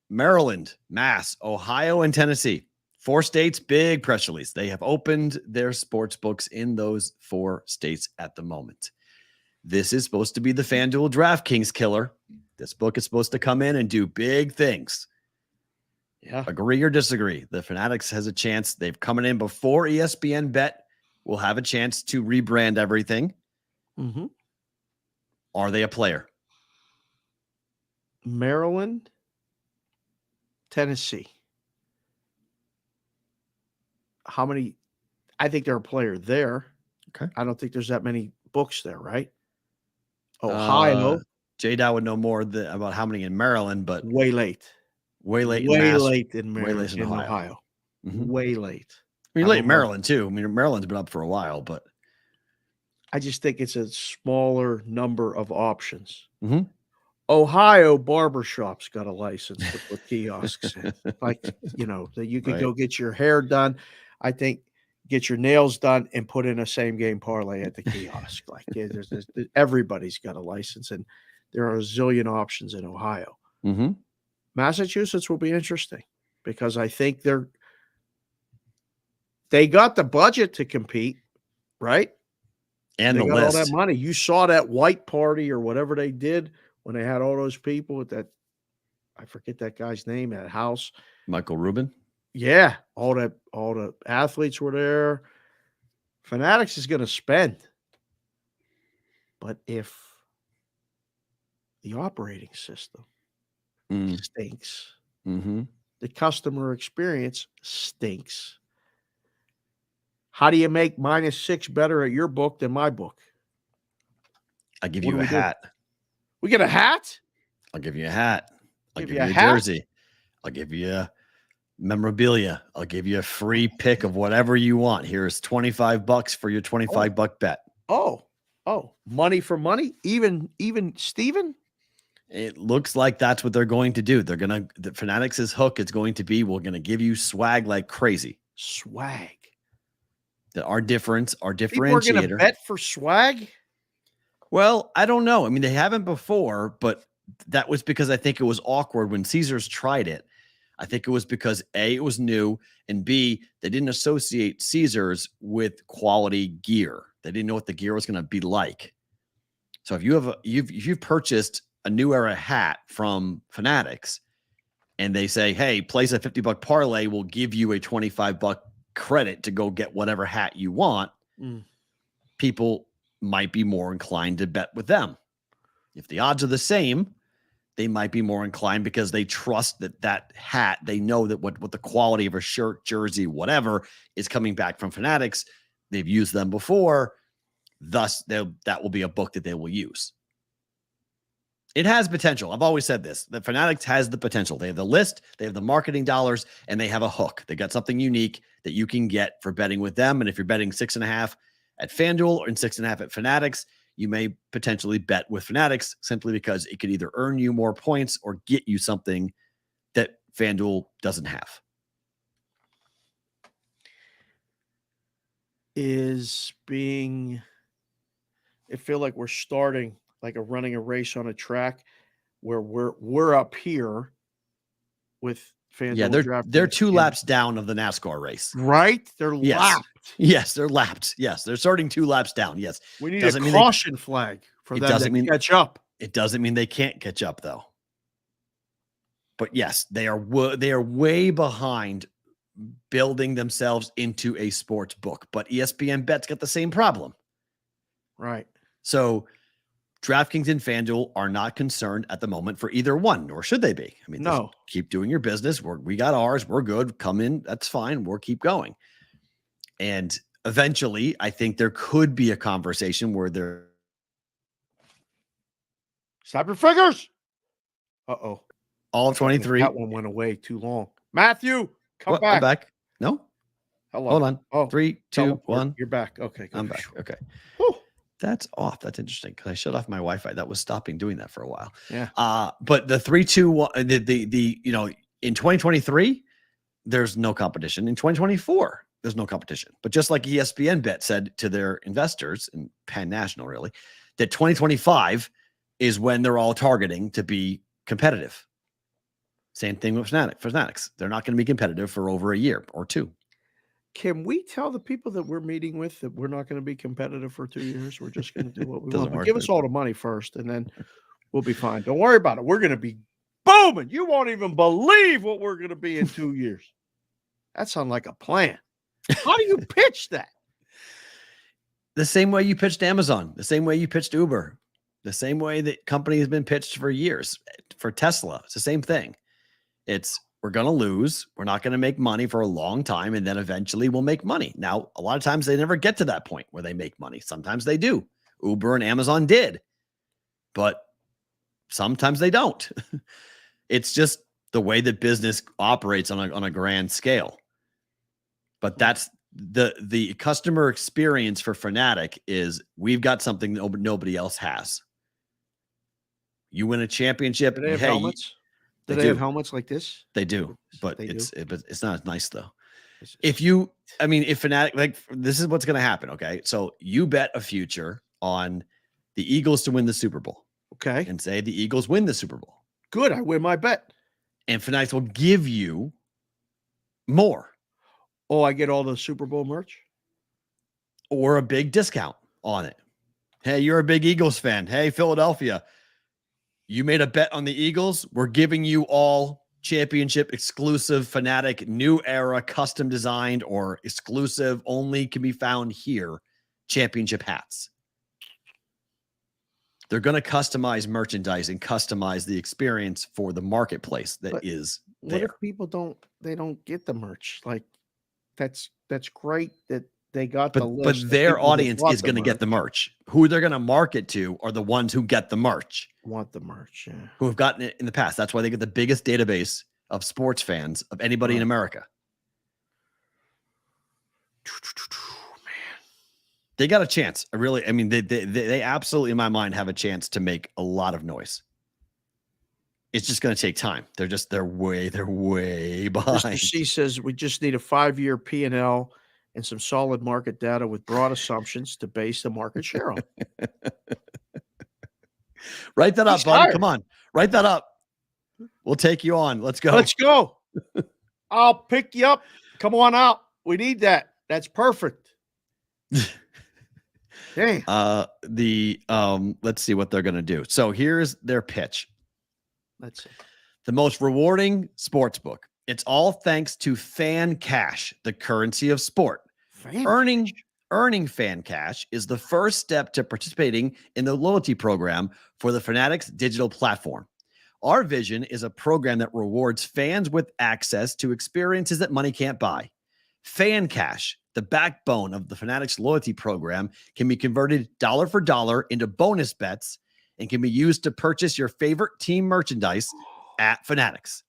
Maryland, Mass, Ohio, and Tennessee. 4 states, big press release. They have opened their sports books in those 4 states at the moment. This is supposed to be the FanDuel DraftKings killer. This book is supposed to come in and do big things. Yeah. Agree or disagree? The Fanatics has a chance. They've coming in before ESPN Bet will have a chance to rebrand everything. Mm-hmm. Are they a player? Maryland, Tennessee. How many? I think they're a player there. Okay. I don't think there's that many books there, right? Ohio. J-Dow would know more about how many in Maryland, but way late. Way late in Maryland. Way late in Ohio. Mm-hmm. Way late. Late in Maryland, too. Maryland's been up for a while, but I just think it's a smaller number of options. Mm-hmm. Ohio barbershops got a license to put kiosks in. That you could go get your hair done. I think get your nails done and put in a same game parlay at the kiosk. Everybody's got a license, and there are a zillion options in Ohio. Mm-hmm. Massachusetts will be interesting because I think they got the budget to compete, right? And they got all that money. You saw that white party or whatever they did when they had all those people at that. I forget that guy's name at house. Michael Rubin. Yeah, all the athletes were there. Fanatics is going to spend, but if the operating system stinks, Mm-hmm. The customer experience stinks. How do you make -6 better at your book than my book? I'll give What you do a we do? hat. We get a hat? I'll give you a hat. I'll Give give you you a a hat? jersey. I'll give you a memorabilia. I'll give you a free pick of whatever you want. Here's $25 for your $25 bet. Oh, money for money? Even Steven? It looks like that's what they're going to do. The Fanatics' hook is going to be, we're going to give you swag like crazy. Swag. Our People are going to differentiator. bet for swag? Well, I don't know. I mean, they haven't before, but that was because I think it was awkward when Caesars tried it. I think it was because A, it was new, and B, they didn't associate Caesars with quality gear. They didn't know what the gear was going to be like. So if you've purchased a New Era hat from Fanatics and they say, hey, place a $50 parlay, we'll give you a $25 credit to go get whatever hat you want, people might be more inclined to bet with them. If the odds are the same, they might be more inclined because they trust that hat. They know that what the quality of a shirt, jersey, whatever is coming back from Fanatics. They've used them before. Thus, that will be a book that they will use. It has potential. I've always said this. The Fanatics has the potential. They have the list, they have the marketing dollars, and they have a hook. They got something unique that you can get for betting with them. And if you're betting 6.5 at FanDuel or 6.5 at Fanatics, you may potentially bet with Fanatics simply because it could either earn you more points or get you something that FanDuel doesn't have. I feel like we're starting like running a race on a track where we're up here with FanDuel. Yeah, they're 2 laps down of the NASCAR race. Right? They're lapped. Yes, they're lapped. Yes, they're starting 2 laps down. Yes. We need a caution flag for them to catch up. It doesn't mean they can't catch up, though. But yes, they are way behind building themselves into a sports book. But ESPN Bet's got the same problem. Right. So DraftKings and FanDuel are not concerned at the moment for either one, nor should they be. I mean, no. Keep doing your business. We got ours. We're good. Come in. That's fine. We'll keep going. And eventually, I think there could be a conversation where they're. Stop your fingers. Uh-oh. All 23. That one went away too long. Matthew, come back. I'm back. No. Hello. Hold on. Oh, 3, 2, 1. You're back. Okay. I'm back. Okay. Whew. That's off. That's interesting because I shut off my Wi-Fi. That was stopping doing that for a while. Yeah. But the 3, 2, 1, the in 2023, there's no competition. In 2024, there's no competition. But just like ESPN Bet said to their investors and Penn National, really, that 2025 is when they're all targeting to be competitive. Same thing with Fanatics. They're not going to be competitive for over a year or 2. Can we tell the people that we're meeting with that we're not going to be competitive for 2 years? We're just going to do what we want. But give us all the money first, and then we'll be fine. Don't worry about it. We're going to be booming. You won't even believe what we're going to be in 2 years. That sounds like a plan. How do you pitch that? The same way you pitched Amazon, the same way you pitched Uber, the same way that company has been pitched for years. For Tesla, it's the same thing. We're going to lose. We're not going to make money for a long time. And then eventually we'll make money. Now, a lot of times they never get to that point where they make money. Sometimes they do. Uber and Amazon did, but sometimes they don't. It's just the way that business operates on a grand scale. But that's the customer experience for Fanatic is we've got something nobody else has. You win a championship. Do they have helmets? Do they have helmets like this? They do, but it's not as nice though. If Fanatic, like, this is what's going to happen. Okay. So you bet a future on the Eagles to win the Super Bowl. Okay. And say the Eagles win the Super Bowl. Good. I win my bet. And Fanatics will give you more. Oh, I get all the Super Bowl merch? Or a big discount on it. Hey, you're a big Eagles fan. Hey, Philadelphia. You made a bet on the Eagles. We're giving you all championship exclusive Fanatic New Era custom designed or exclusive only can be found here championship hats. They're going to customize merchandise and customize the experience for the marketplace that is What if people don't get the merch? Like that's great that they got the list. But their audience is going to get the merch. Who they're going to market to are the ones who get the merch. Want the merch, yeah. Who have gotten it in the past. That's why they get the biggest database of sports fans of anybody in America. Man, they got a chance. I mean, they absolutely, in my mind, have a chance to make a lot of noise. It's just going to take time. They're way behind. Mr. C says we just need a 5-year P&L and some solid market data with broad assumptions to base the market share on. Write that up, buddy. Come on. Write that up. We'll take you on. Let's go. Let's go. I'll pick you up. Come on out. We need that. That's perfect. Dang. Let's see what they're going to do. So here's their pitch. Let's see. The most rewarding sports book. It's all thanks to Fan Cash, the currency of sport. Earning Fan Cash is the first step to participating in the loyalty program for the Fanatics digital platform. Our vision is a program that rewards fans with access to experiences that money can't buy. Fan Cash, the backbone of the Fanatics loyalty program, can be converted dollar for dollar into bonus bets and can be used to purchase your favorite team merchandise at Fanatics.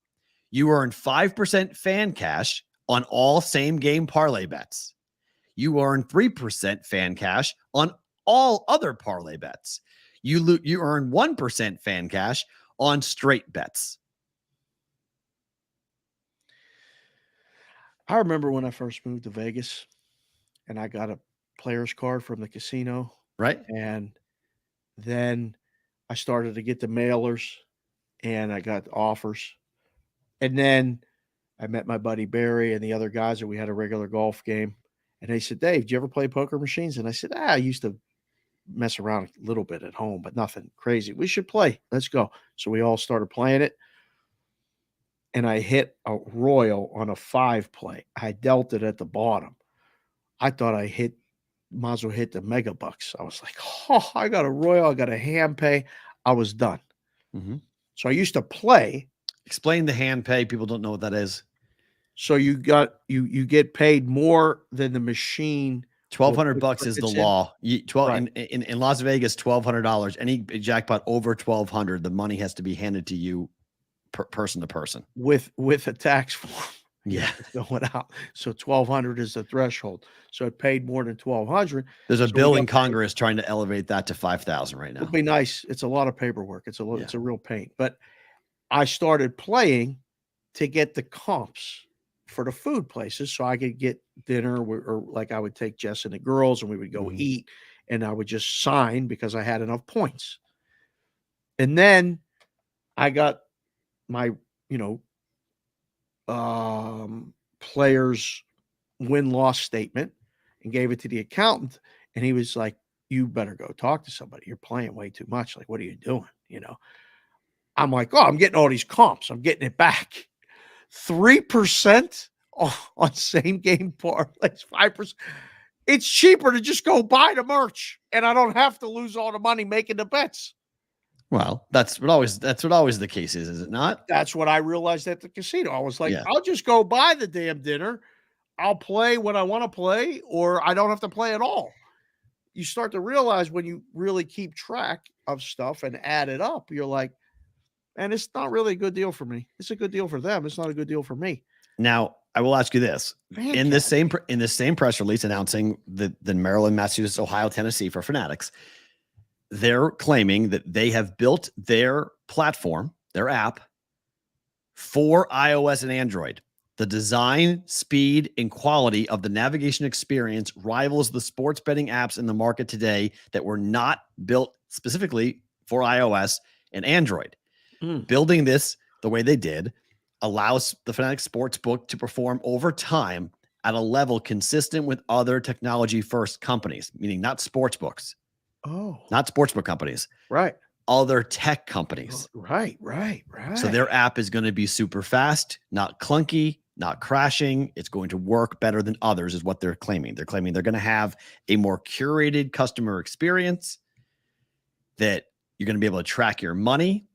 You earn 5% Fan Cash on all same game parlay bets. You earn 3% Fan Cash on all other parlay bets. You earn 1% Fan Cash on straight bets. I remember when I first moved to Vegas and I got a player's card from the casino. Right. And then I started to get the mailers and I got offers. And then I met my buddy Barry and the other guys, and we had a regular golf game. And they said, Dave, do you ever play poker machines? And I said, I used to mess around a little bit at home, but nothing crazy. We should play. Let's go. So we all started playing it. And I hit a royal on a 5 play. I dealt it at the bottom. I thought might as well hit the mega bucks. I was like, oh, I got a royal. I got a hand pay. I was done. Mm-hmm. So I used to play. Explain the hand pay. People don't know what that is. So you get paid more than the machine. $1,200 is the law. In Las Vegas, $1,200. Any jackpot over $1,200, the money has to be handed to you person to person with a tax form. Yeah, going out. So $1,200 is the threshold. So it paid more than $1,200. There's a bill in Congress trying to elevate that to $5,000 right now. It'd be nice. It's a lot of paperwork. It's a real pain. But I started playing to get the comps for the food places, so I could get dinner, or like I would take Jess and the girls, and we would go eat, and I would just sign because I had enough points. And then I got my, players' win-loss statement and gave it to the accountant, and he was like, "You better go talk to somebody. You're playing way too much. Like, what are you doing?" I'm like, "Oh, I'm getting all these comps. I'm getting it back." 3% on same game parlays, 5%. It's cheaper to just go buy the merch, and I don't have to lose all the money making the bets. Well, that's what always the case is it not? That's what I realized at the casino. I was like, I'll just go buy the damn dinner. I'll play when I want to play, or I don't have to play at all. You start to realize when you really keep track of stuff and add it up, you're like, and it's not really a good deal for me. It's a good deal for them. It's not a good deal for me. Now, I will ask you this. In this same press release announcing the Maryland, Massachusetts, Ohio, Tennessee for Fanatics, they're claiming that they have built their platform, their app, for iOS and Android. The design, speed, and quality of the navigation experience rivals the sports betting apps in the market today that were not built specifically for iOS and Android. Building this the way they did allows the Fanatics Sportsbook to perform over time at a level consistent with other technology-first companies, meaning not sportsbooks. Oh. Not sportsbook companies. Right. Other tech companies. Right. So their app is going to be super fast, not clunky, not crashing. It's going to work better than others is what they're claiming. They're claiming they're going to have a more curated customer experience, that you're going to be able to track your money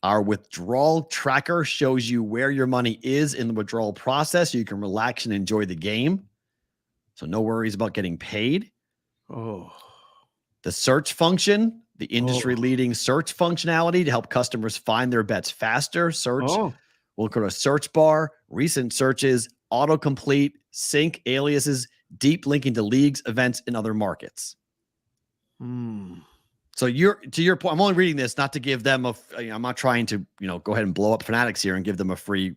Our withdrawal tracker shows you where your money is in the withdrawal process so you can relax and enjoy the game. So no worries about getting paid. Oh. The search function, the industry-leading search functionality to help customers find their bets faster. Search. We'll go to search bar, recent searches, autocomplete, sync aliases, deep linking to leagues, events, and other markets. So to your point, I'm only reading this not to give them I'm not trying to, go ahead and blow up Fanatics here and give them a free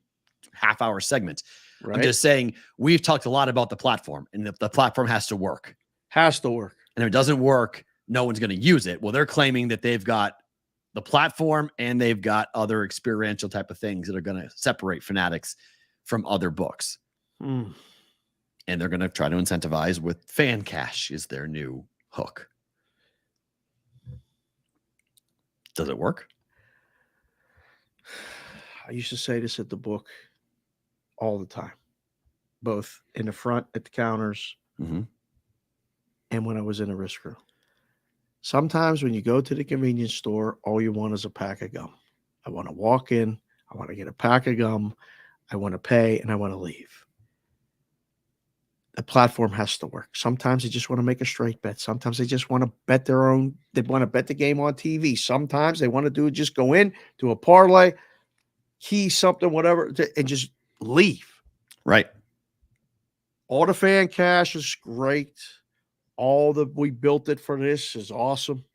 half-hour segment. Right. I'm just saying we've talked a lot about the platform, and the platform has to work. Has to work. And if it doesn't work, no one's going to use it. Well, they're claiming that they've got the platform and they've got other experiential type of things that are going to separate Fanatics from other books. And they're going to try to incentivize with fan cash is their new hook. Does it work? I used to say this at the book all the time, both in the front at the counters and when I was in a risk room. Sometimes when you go to the convenience store, all you want is a pack of gum. I want to walk in, I want to get a pack of gum, I want to pay, and I want to leave. The platform has to work. Sometimes they just want to make a straight bet. Sometimes they just want to bet they want to bet the game on TV. Sometimes they want to just go in, do a parlay, key something, whatever, and just leave. Right. All the fan cash is great. We built it for this is awesome.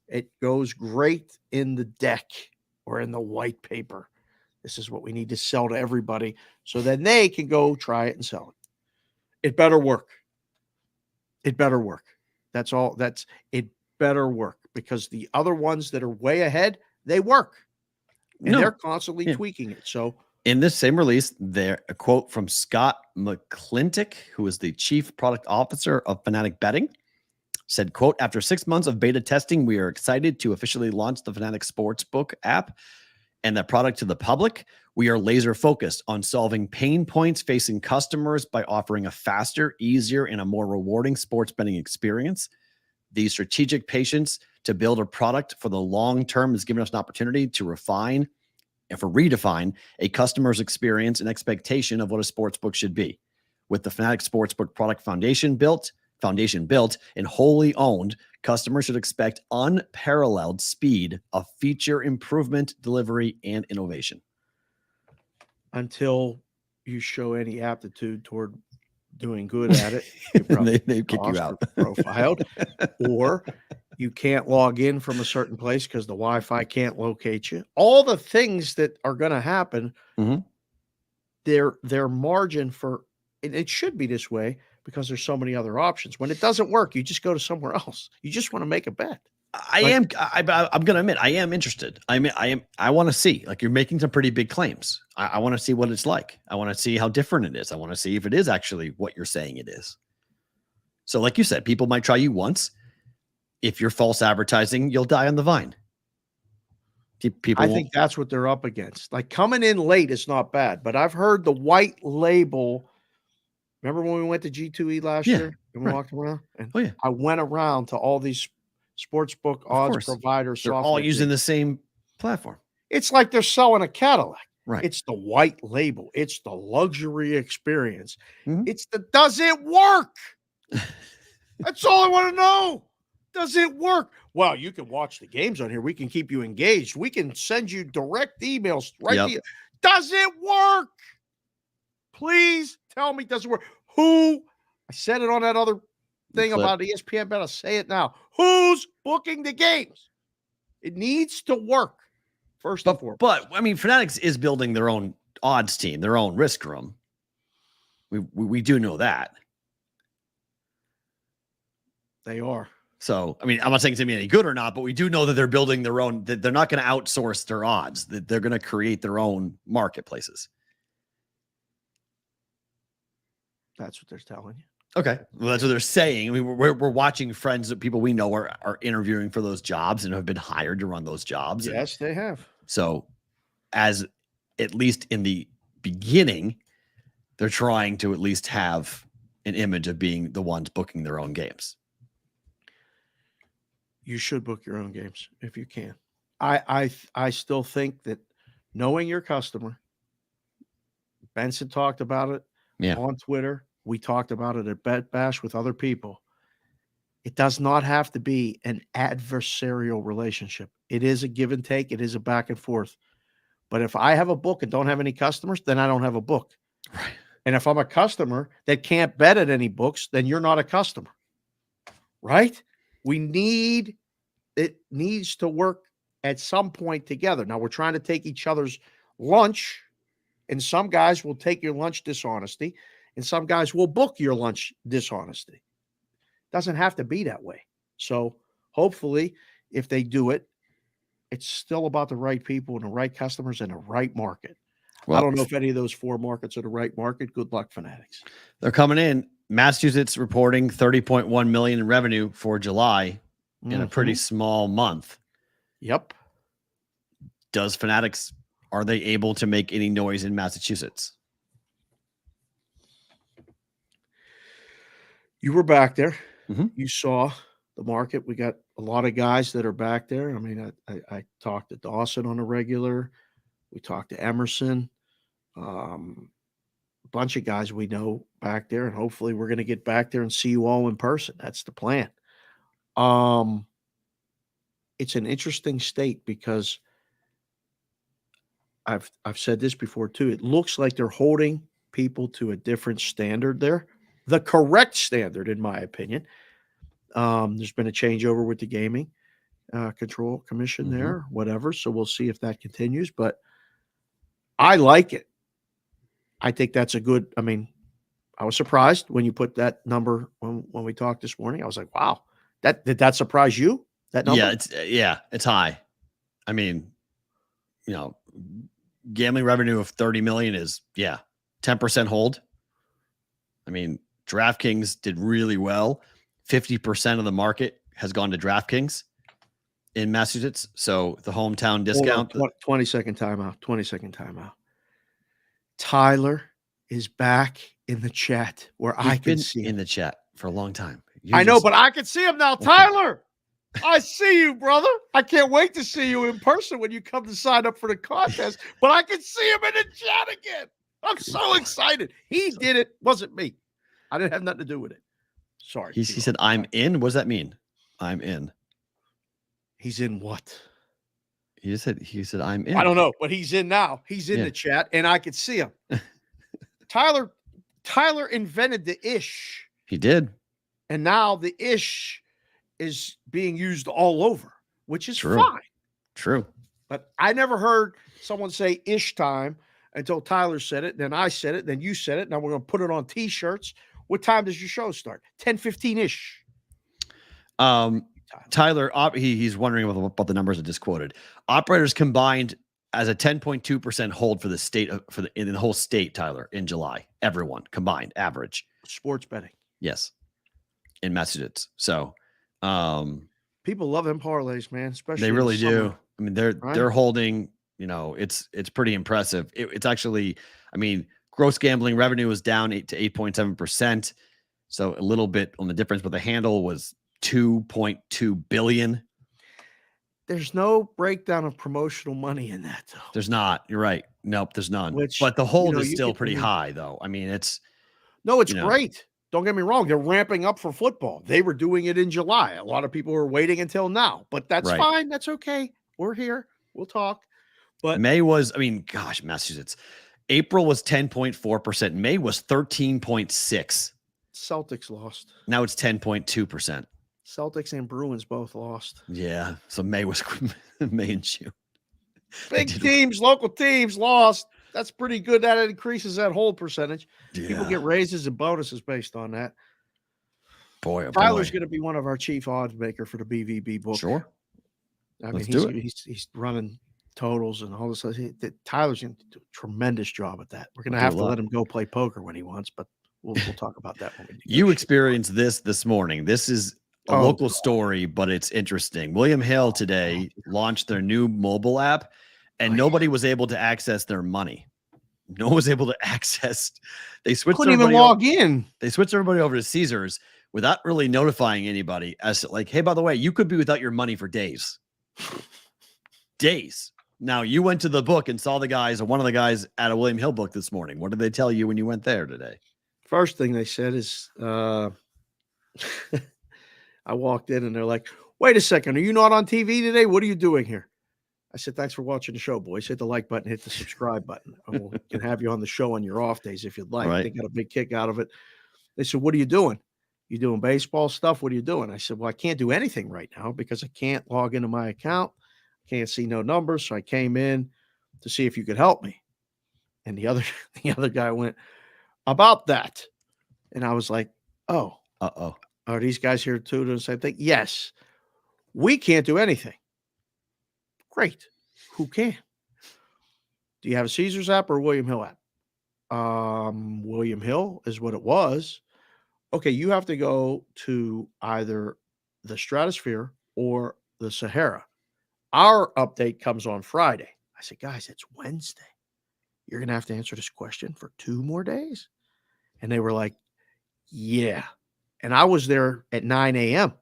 It goes great in the deck or in the white paper. This is what we need to sell to everybody so then they can go try it and sell it. It better work. It better work. That's all. It better work because the other ones that are way ahead, they work. And they're constantly tweaking it. So in this same release, there a quote from Scott McClintock, who is the chief product officer of Fanatic Betting, said, quote, after 6 months of beta testing, we are excited to officially launch the Fanatic Sportsbook app and the product to the public. We are laser focused on solving pain points facing customers by offering a faster, easier, and a more rewarding sports betting experience. The strategic patience to build a product for the long term has given us an opportunity to refine and for redefine a customer's experience and expectation of what a sportsbook should be. With the Fanatic Sportsbook product foundation built and wholly owned, customers should expect unparalleled speed of feature improvement, delivery, and innovation. Until you show any aptitude toward doing good at it, they kick you out. Profiled, or you can't log in from a certain place because the Wi-Fi can't locate you. All the things that are going to happen, their margin for it should be this way because there's so many other options. When it doesn't work, you just go to somewhere else. You just want to make a bet. I'm going to admit, I am interested. I want to see, like, you're making some pretty big claims. I want to see what it's like. I want to see how different it is. I want to see if it is actually what you're saying it is. So like you said, people might try you once. If you're false advertising, you'll die on the vine. People, I think that's what they're up against. Like coming in late is not bad, but I've heard the white label. Remember when we went to G2E last year and we walked around? And I went around to all these sportsbook odds providers. They're all using the same platform. It's like they're selling a Cadillac. Right. It's the white label. It's the luxury experience. It's the does it work? That's all I want to know. Does it work? Well, you can watch the games on here. We can keep you engaged. We can send you direct emails to you. Does it work? Please tell me, does it work? I said it on that other thing about ESPN Bet. I'll say it now. Who's booking the games? It needs to work first and foremost. But I mean, Fanatics is building their own odds team, their own risk room. We do know that. They are. So, I mean, I'm not saying it's going to be any good or not, but we do know that they're building their own, that they're not going to outsource their odds, that they're going to create their own marketplaces. That's what they're telling you. Okay. Well, that's what they're saying. I mean, we're watching friends of people we know are interviewing for those jobs and have been hired to run those jobs. Yes, they have. So as at least in the beginning, they're trying to at least have an image of being the ones booking their own games. You should book your own games if you can. I still think that knowing your customer, Benson talked about it on Twitter. We talked about it at Bet Bash with other people. It does not have to be an adversarial relationship. It is a give and take. It is a back and forth. But if I have a book and don't have any customers, then I don't have a book. Right. And if I'm a customer that can't bet at any books, then you're not a customer. Right? It needs to work at some point together. Now we're trying to take each other's lunch, and some guys will take your lunch dishonesty, and some guys will book your lunch dishonesty. Doesn't have to be that way. So hopefully, if they do it, it's still about the right people and the right customers and the right market. Well, I don't know if any of those 4 markets are the right market. Good luck, Fanatics. They're coming in. Massachusetts reporting 30.1 million in revenue for July in a pretty small month. Yep. Does Fanatics, are they able to make any noise in Massachusetts? You were back there. You saw the market. We got a lot of guys that are back there. I mean, I talked to Dawson on a regular. We talked to Emerson. A bunch of guys we know back there, and hopefully we're going to get back there and see you all in person. That's the plan. It's an interesting state because I've said this before too. It looks like they're holding people to a different standard there. The correct standard, in my opinion. There's been a changeover with the gaming control commission there, whatever. So we'll see if that continues. But I like it. I think that's a good. I mean, I was surprised when you put that number when we talked this morning. I was like, wow, did that surprise you? That number? Yeah, it's high. I mean, gambling revenue of 30 million is 10% hold. I mean, DraftKings did really well. 50% of the market has gone to DraftKings in Massachusetts. So the hometown discount. 20-second timeout. 20-second timeout. Tyler is back in the chat where I can see him. In the chat for a long time. I know, but I can see him now. Okay. Tyler, I see you, brother. I can't wait to see you in person when you come to sign up for the contest, but I can see him in the chat again. I'm so excited. He did it. Wasn't me. I didn't have nothing to do with it. Sorry. He said, I'm in. What does that mean? I'm in. He's in what? He said, I'm in. I don't know, but he's in now. He's in the chat, and I can see him. Tyler invented the ish. He did. And now the ish is being used all over, which is fine. True. But I never heard someone say ish time until Tyler said it. Then I said it. Then you said it. Now we're going to put it on T-shirts. What time does your show start? 10:15-ish. Tyler, he's wondering about the numbers I just quoted. Operators combined as a 10.2% hold for the state in the whole state, Tyler, in July. Everyone combined, average. Sports betting. Yes. In Massachusetts. So people love them parlays, man. Especially they really do. I mean, they're holding, it's pretty impressive. It's actually, I mean, gross gambling revenue was down 8 to 8.7%. So a little bit on the difference, but the handle was $2.2 billion. There's no breakdown of promotional money in that, though. There's not. You're right. Nope, there's none. But the hold is still pretty high, though. I mean, it's great. Don't get me wrong. They're ramping up for football. They were doing it in July. A lot of people are waiting until now, but that's fine. That's okay. We're here. We'll talk. But May was, Massachusetts. April was 10.4%. May was 13.6%. Celtics lost. Now it's 10.2%. Celtics and Bruins both lost. Yeah. So May was May and June. Big teams, local teams lost. That's pretty good. That increases that hold percentage. Yeah. People get raises and bonuses based on that. Boy, Tyler's going to be one of our chief odds maker for the BVB book. Sure. I mean, he's running totals and all this. Tyler's going to do a tremendous job at that. We're going to have to let him go play poker when he wants, but we'll talk about that when we You experienced this morning. This is a local story, but it's interesting. William Hill today launched their new mobile app, and nobody was able to access their money. No one was able to access. They couldn't even log in. They switched everybody over to Caesars without really notifying anybody as to, like, hey, by the way, you could be without your money for days. days. Now, you went to the book and saw the guys, or one of the guys at a William Hill book this morning. What did they tell you when you went there today? First thing they said is, I walked in and they're like, wait a second, are you not on TV today? What are you doing here? I said, thanks for watching the show, boys. Hit the like button, hit the subscribe button. We can have you on the show on your off days if you'd like. Right. They got a big kick out of it. They said, what are you doing? You doing baseball stuff? What are you doing? I said, well, I can't do anything right now because I can't log into my account. Can't see no numbers. So I came in to see if you could help me. And the other guy went, about that. And I was like, oh. Uh-oh. Are these guys here too doing the same thing? Yes. We can't do anything. Great. Who can? Do you have a Caesars app or a William Hill app? William Hill is what it was. Okay, you have to go to either the Stratosphere or the Sahara. Our update comes on Friday. I said, guys, it's Wednesday. You're going to have to answer this question for 2 more days. And they were like, yeah. And I was there at 9 a.m.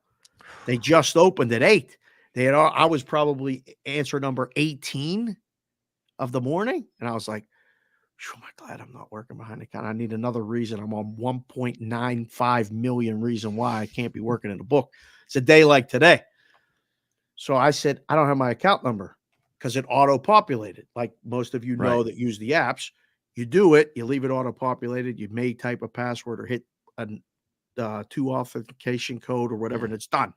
They just opened at 8. I was probably answer number 18 of the morning. And I was like, am I glad I'm not working behind the counter? I need another reason. I'm on 1.95 million reason why I can't be working in a book. It's a day like today. So I said, I don't have my account number because it auto-populated. Like most of you know that use the apps. You do it, you leave it auto-populated. You may type a password or hit a 2 authentication code or whatever, and it's done.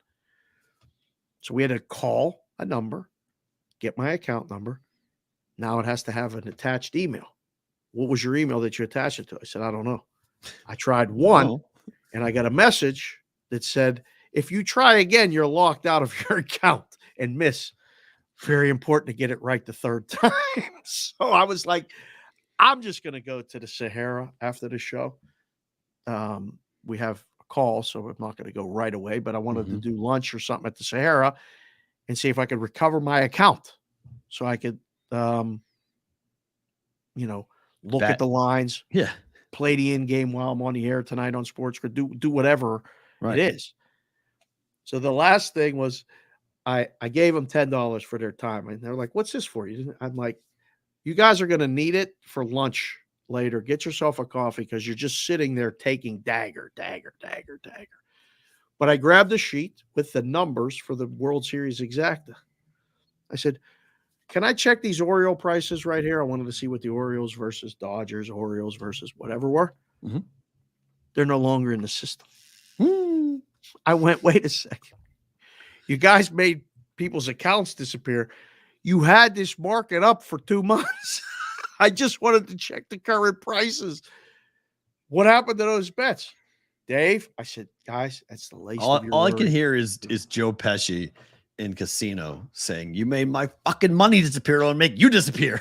So we had to call a number, get my account number. Now it has to have an attached email. What was your email that you attached it to? I said, I don't know. I tried one, and I got a message that said, if you try again, you're locked out of your account and miss. Very important to get it right the third time. So I was like, I'm just going to go to the Sahara after the show. We have a call, so I'm not going to go right away, but I wanted to do lunch or something at the Sahara and see if I could recover my account so I could, look at the lines, play the in game while I'm on the air tonight on Sports, do whatever it is. So the last thing was I gave them $10 for their time. And they're like, what's this for? I'm like, you guys are going to need it for lunch later. Get yourself a coffee because you're just sitting there taking dagger. But I grabbed a sheet with the numbers for the World Series Exacta. I said, can I check these Oriole prices right here? I wanted to see what the Orioles versus Dodgers, Orioles versus whatever were. They're no longer in the system. I went, wait a second. You guys made people's accounts disappear. You had this market up for 2 months. I just wanted to check the current prices. What happened to those bets? Dave, I said, guys, that's the least of your all I worry. can hear is Joe Pesci in Casino saying, you made my fucking money disappear. I'll make you disappear.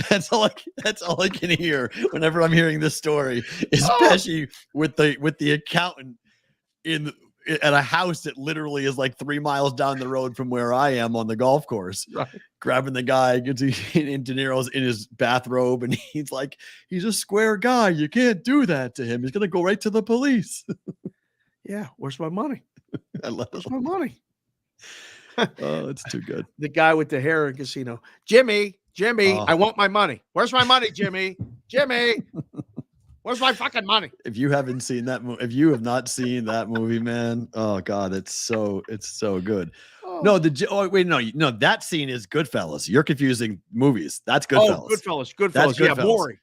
That's all I can hear whenever I'm hearing this story is Pesci with the accountant at a house that literally is like 3 miles down the road from where I am on the golf course, grabbing the guy in De Niro's in his bathrobe. And he's like, he's a square guy. You can't do that to him. He's going to go right to the police. Yeah. Where's my money? Where's my money? Oh, it's too good. The guy with the hair in Casino, Jimmy, I want my money. Where's my money, Jimmy? Where's my fucking money? If you haven't seen that movie, if you have not seen that movie, man, oh God, it's so good. No, that scene is Goodfellas. You're confusing movies. That's Goodfellas. Goodfellas. That's Yeah, Maury.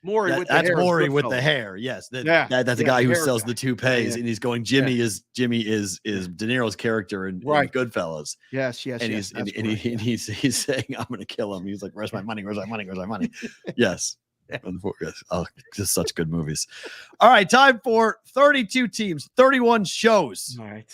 That's Maury with the hair. Yes, that's the guy who sells the toupees, and he's going. Jimmy is De Niro's character in Goodfellas. Yes. And he's saying, "I'm going to kill him." He's like, "Where's my money? Where's my money? Where's my money?" Yes. Oh, just such good movies. All right, time for 32 teams, 31 shows. All right.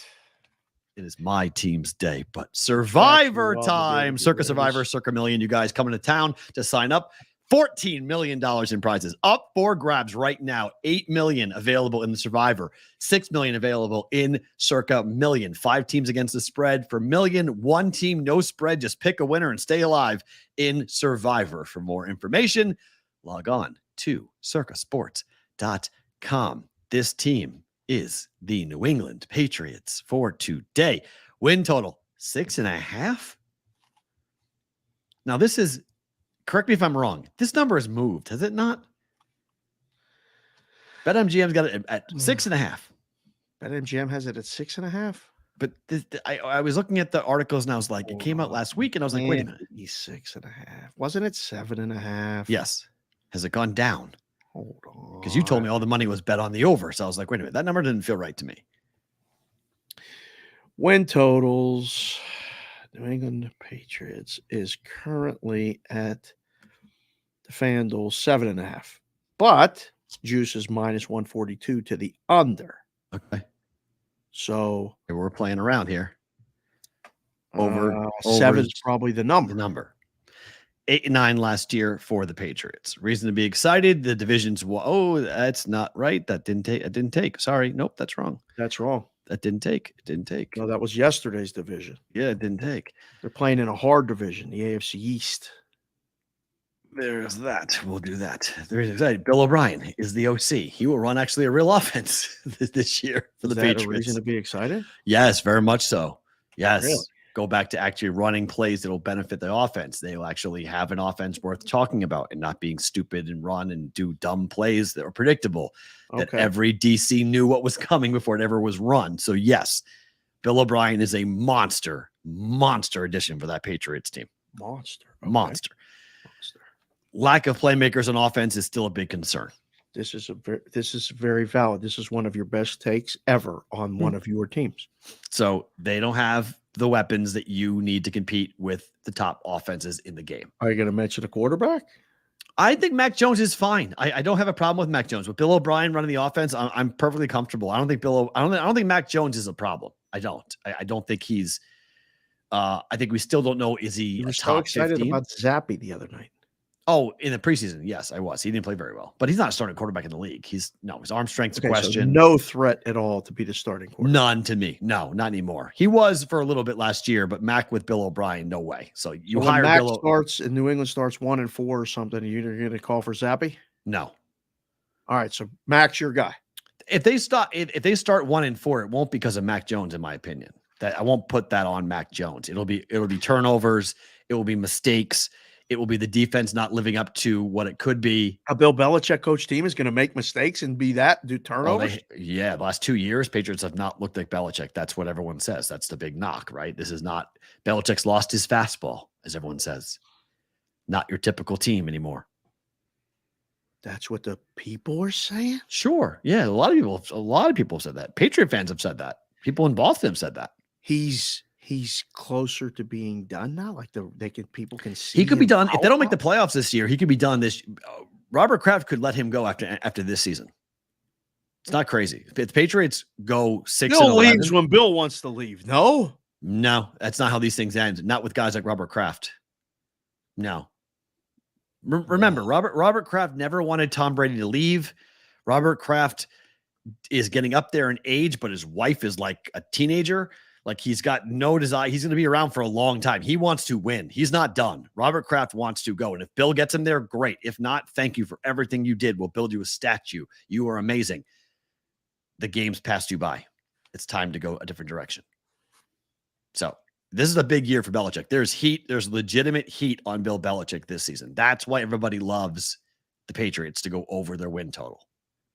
It is my team's day, but Survivor time. Circa Survivor, Circa Million. You guys coming to town to sign up. $14 million in prizes up for grabs right now. $8 million available in the Survivor. $6 million available in Circa Million. 5 teams against the spread. For Million, 1 team, no spread. Just pick a winner and stay alive in Survivor. For more information, log on to circasports.com. This team is the New England Patriots for today. Win total 6.5. Now this is, correct me if I'm wrong, this number has moved, has it not? BetMGM's got it at 6.5. BetMGM has it at 6.5. But I was looking at the articles and I was like, it came out last week and I was like, wait a minute. 6.5. Wasn't it 7.5? Yes. Has it gone down? Hold on. Because you told me all the money was bet on the over. So I was like, wait a minute, that number didn't feel right to me. Win totals. New England Patriots is currently at the FanDuel 7.5. But juice is minus 142 to the under. Okay. So we're playing around here. Over 7 is probably the number. 8-9 last year for the Patriots. Reason to be excited. The division's that's not right. That didn't take. It didn't take. Sorry, nope, that's wrong. That's wrong. That didn't take. It didn't take. No, that was yesterday's division. Yeah, it didn't take. They're playing in a hard division, the AFC East. There's that. We'll do that. There's excited. Bill O'Brien is the OC. He will run actually a real offense this year for the Patriots. Is that a reason to be excited? Yes, very much so. Yes. Really? Go back to actually running plays that will benefit the offense. They will actually have an offense worth talking about and not being stupid and run and do dumb plays that are predictable. Okay. That every DC knew what was coming before it ever was run. So yes, Bill O'Brien is a monster addition for that Patriots team. Monster. Okay. Monster. Lack of playmakers on offense is still a big concern. This is very valid. This is one of your best takes ever on one of your teams. So they don't have the weapons that you need to compete with the top offenses in the game. Are you going to mention a quarterback? I think Mac Jones is fine. I don't have a problem with Mac Jones. With Bill O'Brien running the offense, I'm perfectly comfortable. I don't think Mac Jones is a problem. I don't think he's. I think we still don't know. Is he? You were a so top excited 15? about Zappy the other night. Oh, in the preseason, yes, I was. He didn't play very well, but he's not a starting quarterback in the league. His arm strength's a question. So no threat at all to be the starting quarterback. None to me. No, not anymore. He was for a little bit last year, but Mac with Bill O'Brien, no way. So you hire Mac Bill. Starts and New England starts 1-4 or something. You're going to call for Zappy? No. All right, so Mac's your guy. If they start 1-4, it won't because of Mac Jones, in my opinion. That I won't put that on Mac Jones. It'll be turnovers. It will be mistakes. It will be the defense not living up to what it could be. A Bill Belichick coach team is going to make mistakes and do turnovers? The last 2 years, Patriots have not looked like Belichick. That's what everyone says. That's the big knock, right? This is not – Belichick's lost his fastball, as everyone says. Not your typical team anymore. That's what the people are saying? Sure. Yeah, a lot of people have said that. Patriot fans have said that. People in Boston have said that. He's closer to being done now. Like people can see. He could be done if they don't make the playoffs this year. He could be done this. Robert Kraft could let him go after this season. It's not crazy. If the Patriots go 6-11, Bill leaves when Bill wants to leave. No, that's not how these things end. Not with guys like Robert Kraft. No. Remember, Robert Kraft never wanted Tom Brady to leave. Robert Kraft is getting up there in age, but his wife is like a teenager. Like he's got no desire. He's going to be around for a long time. He wants to win. He's not done. Robert Kraft wants to go. And if Bill gets him there, great. If not, thank you for everything you did. We'll build you a statue. You are amazing. The game's passed you by. It's time to go a different direction. So this is a big year for Belichick. There's heat. There's legitimate heat on Bill Belichick this season. That's why everybody loves the Patriots to go over their win total.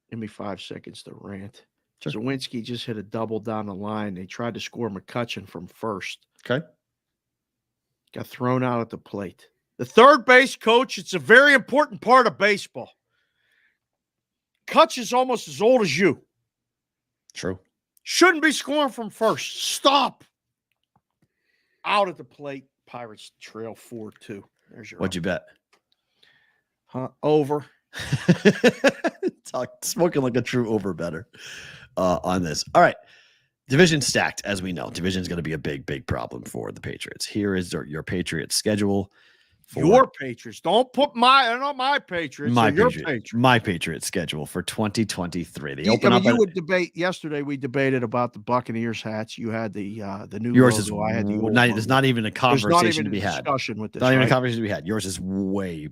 Give me 5 seconds to rant. Sure. Zawinski just hit a double down the line. They tried to score McCutcheon from first. Okay. Got thrown out at the plate. The third base coach, it's a very important part of baseball. Kutch is almost as old as you. True. Shouldn't be scoring from first. Stop. Out at the plate. Pirates trail 4-2. There's your What'd you bet? Over. Smoking like a true over better on this. All right. Division stacked, as we know. Division is going to be a big problem for the Patriots. Here is your Patriots schedule. Your Patriots. Don't put my Patriots. My Patriots schedule for 2023. They open up. You would debate yesterday. We debated about the Buccaneers hats. You had the new. Yours logo. is. I had the old. There's not even a conversation to be had. Discussion with this. Not even a conversation to be had. Yours is way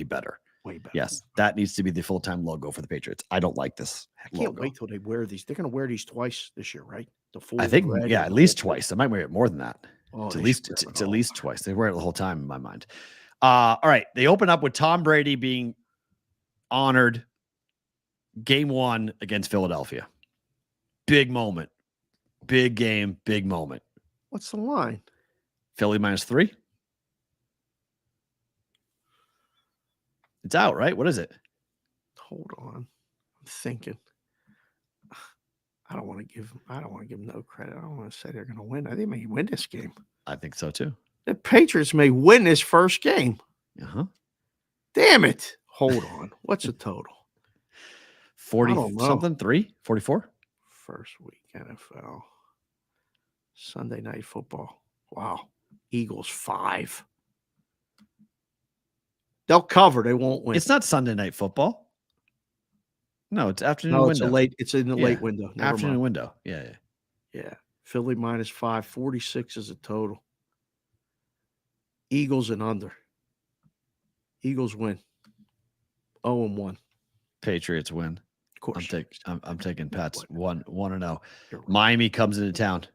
better. Way better. Yes, that needs to be the full-time logo for the Patriots. I don't like this. I can't wait till they wear these. They're going to wear these twice this year, right? The full. I think, at least twice. They might wear it more than that. Oh, It's at least twice. They wear it the whole time in my mind. All right. They open up with Tom Brady being honored. Game 1 against Philadelphia. Big moment. Big game. Big moment. What's the line? Philly -3. It's out, right? What is it? Hold on. I'm thinking. I don't want to give them no credit. I don't want to say they're going to win. I think they may win this game. I think so too. The Patriots may win this first game. Uh-huh. Damn it. Hold on. What's the total? 40 I don't know. something? 3? 44? First week NFL. Sunday Night Football. Wow. Eagles 5. They'll cover. They won't win. It's not Sunday Night Football. No, it's afternoon no, window. It's in the late window. Never Afternoon mind. window. Yeah. Yeah. Philly -5. 46 is a total. Eagles and under. Eagles win. 0-1. Patriots win. Of course. I'm taking Pats 1-0. You're right. Miami comes into town.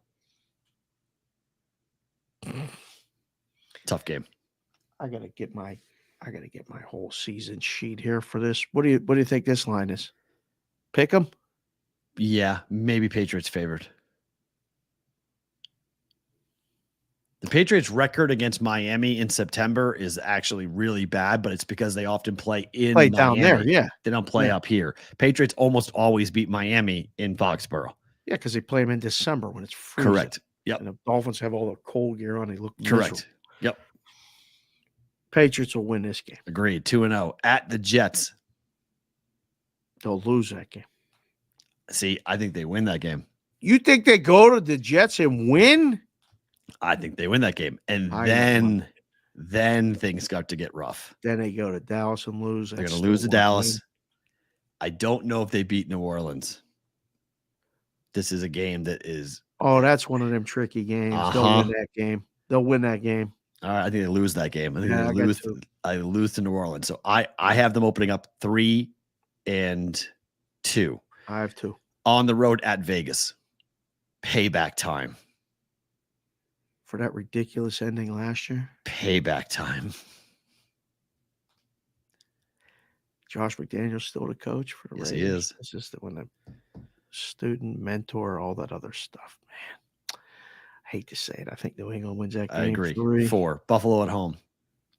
Tough game. I gotta get my whole season sheet here for this. What do you think this line is? Pick them? Yeah, maybe Patriots favored. The Patriots' record against Miami in September is actually really bad, but it's because they often play in Miami. Down there, yeah. They don't play up here. Patriots almost always beat Miami in Foxborough. Yeah, because they play them in December when it's freezing. Correct. Yep. And the Dolphins have all the cold gear on. They look Correct. miserable. Yep. Patriots will win this game. Agreed. 2-0 at the Jets. They'll lose that game. See, I think they win that game. You think they go to the Jets and win? I think they win that game. And then things start to get rough. Then they go to Dallas and lose. They're going to lose to Dallas. I don't know if they beat New Orleans. This is a game that is. Oh, that's one of them tricky games. They'll win that game. They'll win that game. All right, I think they lose that game. I think Yeah, I lose to New Orleans. So I have them opening up 3-2 I have 2. on the road at Vegas. Payback time. For that ridiculous ending last year. Payback time. Josh McDaniel's still the coach for the Yes, Raiders. he is. It's just that when the student, mentor, all that other stuff, man. I hate to say it. I think New England wins that game. I agree. 3. 4. Buffalo at home.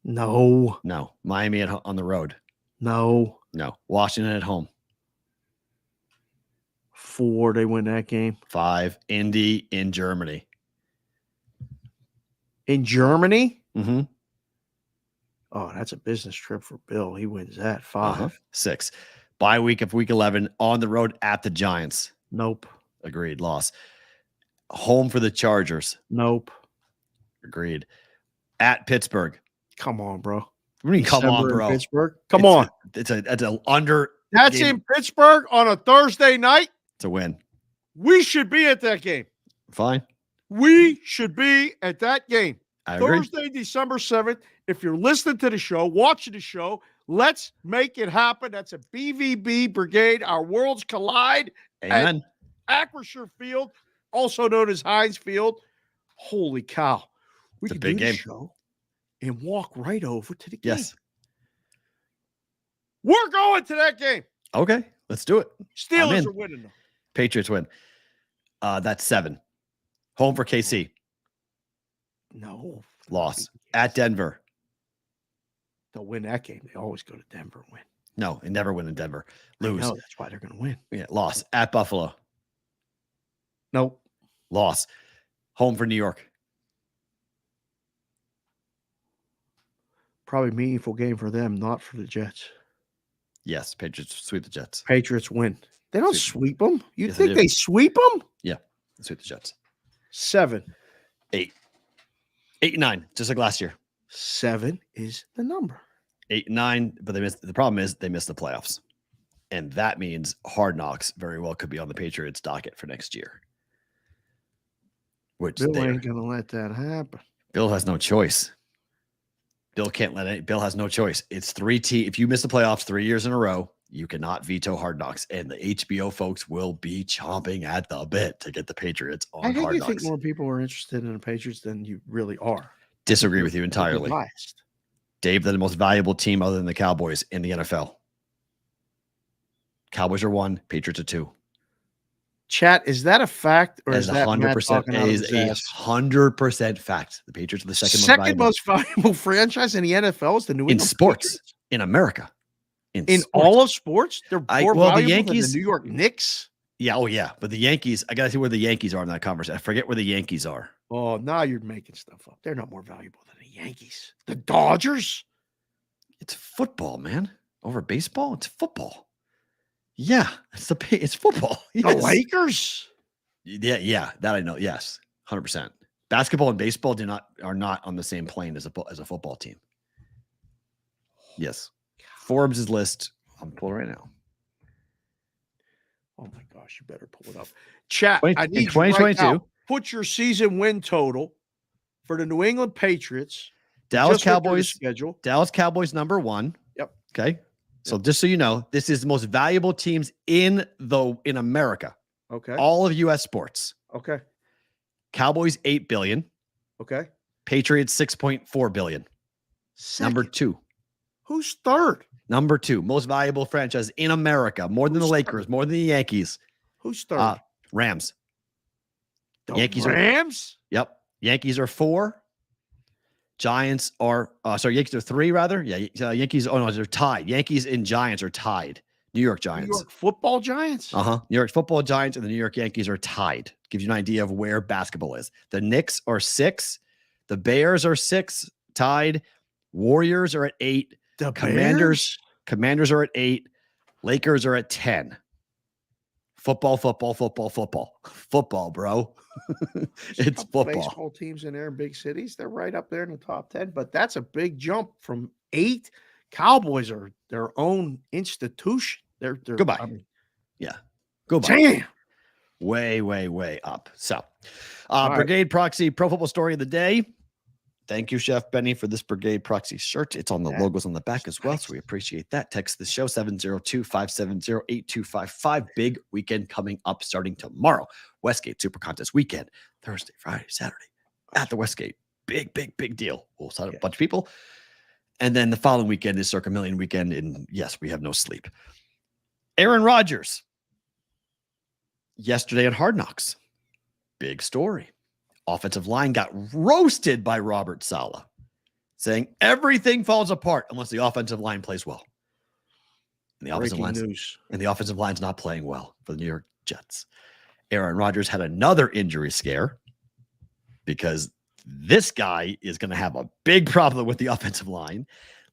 No. Miami on the road. No. Washington at home. 4. They win that game. 5. Indy in Germany. In Germany? Mm-hmm. Oh, that's a business trip for Bill. He wins that. 5. 6. Bye week of week 11 on the road at the Giants. Nope. Agreed. Loss. Home for the Chargers. Nope. Agreed. At Pittsburgh. Come on, bro. What do you mean, come on, December in bro? Pittsburgh. Come on. It's an under. That's game. in Pittsburgh on a Thursday night. It's a win. We should be at that game. Fine. We should be at that game. I agree. Thursday, December 7th. If you're listening to the show, watching the show, let's make it happen. That's a BVB Brigade. Our worlds collide Amen. at Acrisure Field, also known as Heinz Field. Holy cow. We It's a can big do the game. show and walk right over to the game. Yes. We're going to that game. Okay. Let's do it. Steelers are winning, though. Patriots win. That's 7. Home for KC. No. Loss. At Denver. They'll win that game. They always go to Denver and win. No, they never win in Denver. Lose. No, that's why they're going to win. Yeah, loss. At Buffalo. Nope. Loss. Home for New York. Probably meaningful game for them, not for the Jets. Yes, Patriots sweep the Jets. Patriots win. They don't sweep them. You Yes, they think do. they sweep them? Yeah, sweep the Jets. 7. 8. 8-9, just like last year. 7 is the number. 8-9, but they missed. The problem is they missed the playoffs, and that means Hard Knocks very well could be on the Patriots docket for next year. Which Bill ain't going to let that happen. Bill has no choice. Bill can't let it. Bill has no choice. It's 3 T. If you miss the playoffs 3 years in a row, you cannot veto Hard Knocks, and the HBO folks will be chomping at the bit to get the Patriots on I think Hard you Knocks. think more people are interested in the Patriots than you really are. Disagree with you You're entirely. biased. Dave, they're the most valuable team other than the Cowboys in the NFL. Cowboys are 1, Patriots are 2. Chat, is that a fact or is that 100%? talking out of Is his a ass? 100% fact. The Patriots are the second most valuable franchise in the NFL is the New England in sports Patriots? in America. In sports. all of sports, they're more valuable the Yankees, than the New York Knicks. Yeah, but the Yankees. I gotta see where the Yankees are in that conversation. I forget where the Yankees are. Oh, now you're making stuff up. They're not more valuable than the Yankees. The Dodgers. It's football, man. Over baseball, it's football. Yeah, it's football. Yes. The Lakers. Yeah, that I know. Yes, 100%. Basketball and baseball are not on the same plane as a football team. Yes, Forbes' list. I'm pulling right now. Oh my gosh, you better pull it up. Chat. I need in 2022. right now, put your season win total for the New England Patriots. Dallas Cowboys schedule. Dallas Cowboys number 1. Yep. Okay. So just so you know, this is the most valuable teams in America. Okay. All of U.S. sports. Okay. Cowboys $8 billion. Okay. Patriots $6.4 billion. Second. Number 2. Who's third? Number 2, most valuable franchise in America, more than the Lakers, more than the Yankees. Who's third? Rams. The Yankees Rams? Yep. Yankees are 4. Giants are Yankees are 3 rather. Yeah, Yankees. Oh no, they're tied. Yankees and Giants are tied. New York Giants. New York Football Giants? New York Football Giants and the New York Yankees are tied. Gives you an idea of where basketball is. The Knicks are 6. The Bears are 6, tied. Warriors are at 8. The Commanders are at 8. Lakers are at 10. Football, bro. It's football. Baseball teams in there in big cities, they're right up there in the top 10, but that's a big jump from 8. Cowboys are their own institution. They're goodbye. Goodbye. Damn. Way up. So, Brigade Proxy Pro Football Story of the Day. Thank you, Chef Benny, for this Brigade Proxy shirt. It's on the logos on the back as well, so we appreciate that. Text the show 702-570-8255. Big weekend coming up starting tomorrow. Westgate Super Contest weekend, Thursday, Friday, Saturday at the Westgate. Big deal. We'll sign up a bunch of people. And then the following weekend is Circa Million weekend, and yes, we have no sleep. Aaron Rodgers. Yesterday at Hard Knocks. Big story. Offensive line got roasted by Robert Saleh, saying everything falls apart unless the offensive line plays well. And the offensive line's not playing well for the New York Jets. Aaron Rodgers had another injury scare because this guy is going to have a big problem with the offensive line,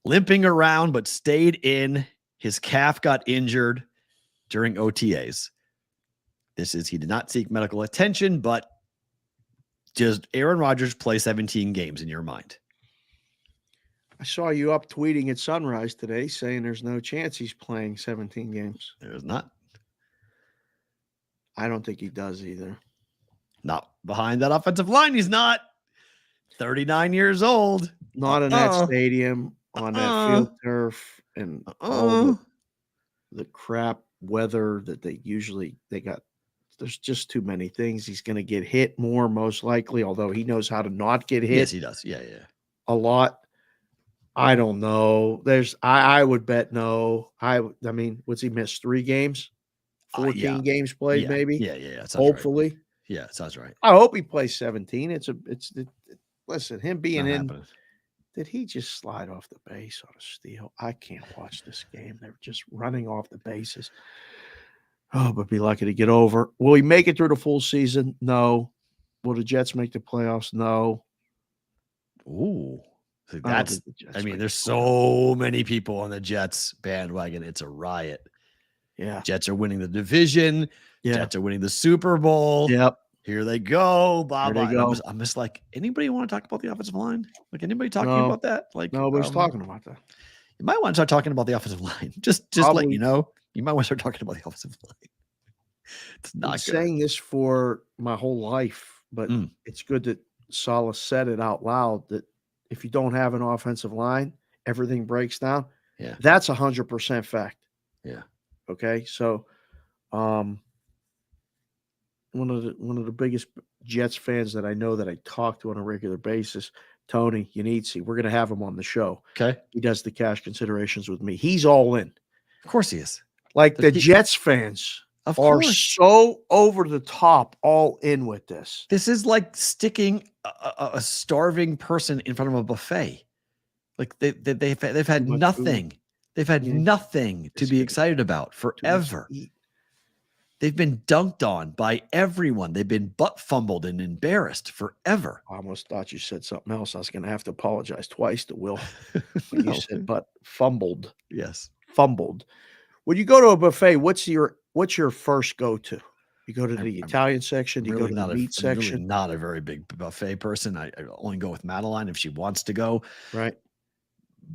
limping around, but stayed in. His calf got injured during OTAs. He did not seek medical attention, but does Aaron Rodgers play 17 games in your mind? I saw you up tweeting at sunrise today saying there's no chance he's playing 17 games. There's not. I don't think he does either. Not behind that offensive line. He's not. 39 years old. Not in that stadium, on that field turf, and all the crap weather that they got. There's just too many things. He's going to get hit more, most likely, although he knows how to not get hit. Yes, he does. Yeah. A lot. I don't know. I would bet no. I mean, what's he missed? 3 games? 14 games played, maybe? Yeah. Hopefully. Right. Yeah, sounds right. I hope he plays 17. Listen, him being in. Happening. Did he just slide off the base on a steal? I can't watch this game. They're just running off the bases. Oh, but be lucky to get over. Will he make it through the full season? No. Will the Jets make the playoffs? No. Ooh. There's so many people on the Jets bandwagon. It's a riot. Yeah. Jets are winning the division. Yeah. Jets are winning the Super Bowl. Yep. Here they go. Here they go. I'm just like, anybody want to talk about the offensive line? Like, anybody talking about that? Like, nobody's talking about that. You might want to start talking about the offensive line. Just let you know. You might want to start talking about the offensive line. It's not good. Saying this for my whole life, but it's good that Saleh said it out loud that if you don't have an offensive line, everything breaks down. Yeah. That's 100% fact. Yeah. Okay, so one of the biggest Jets fans that I know that I talk to on a regular basis, Tony Yanitsi, we're going to have him on the show. Okay. He does the cash considerations with me. He's all in. Of course he is. Like the Jets fans Of are course. so over the top, all in with this. This is like sticking a starving person in front of a buffet. Like they've had much nothing. food. They've had Yeah. nothing to be excited about forever. They've been dunked on by everyone. They've been butt fumbled and embarrassed forever. I almost thought you said something else. I was going to have to apologize twice to Will when No. you said but fumbled. Yes. Fumbled. When you go to a buffet, what's your first go-to? You go to the Italian section. You go to the meat I'm really section. not a very big buffet person. I only go with Madeline if she wants to go. Right.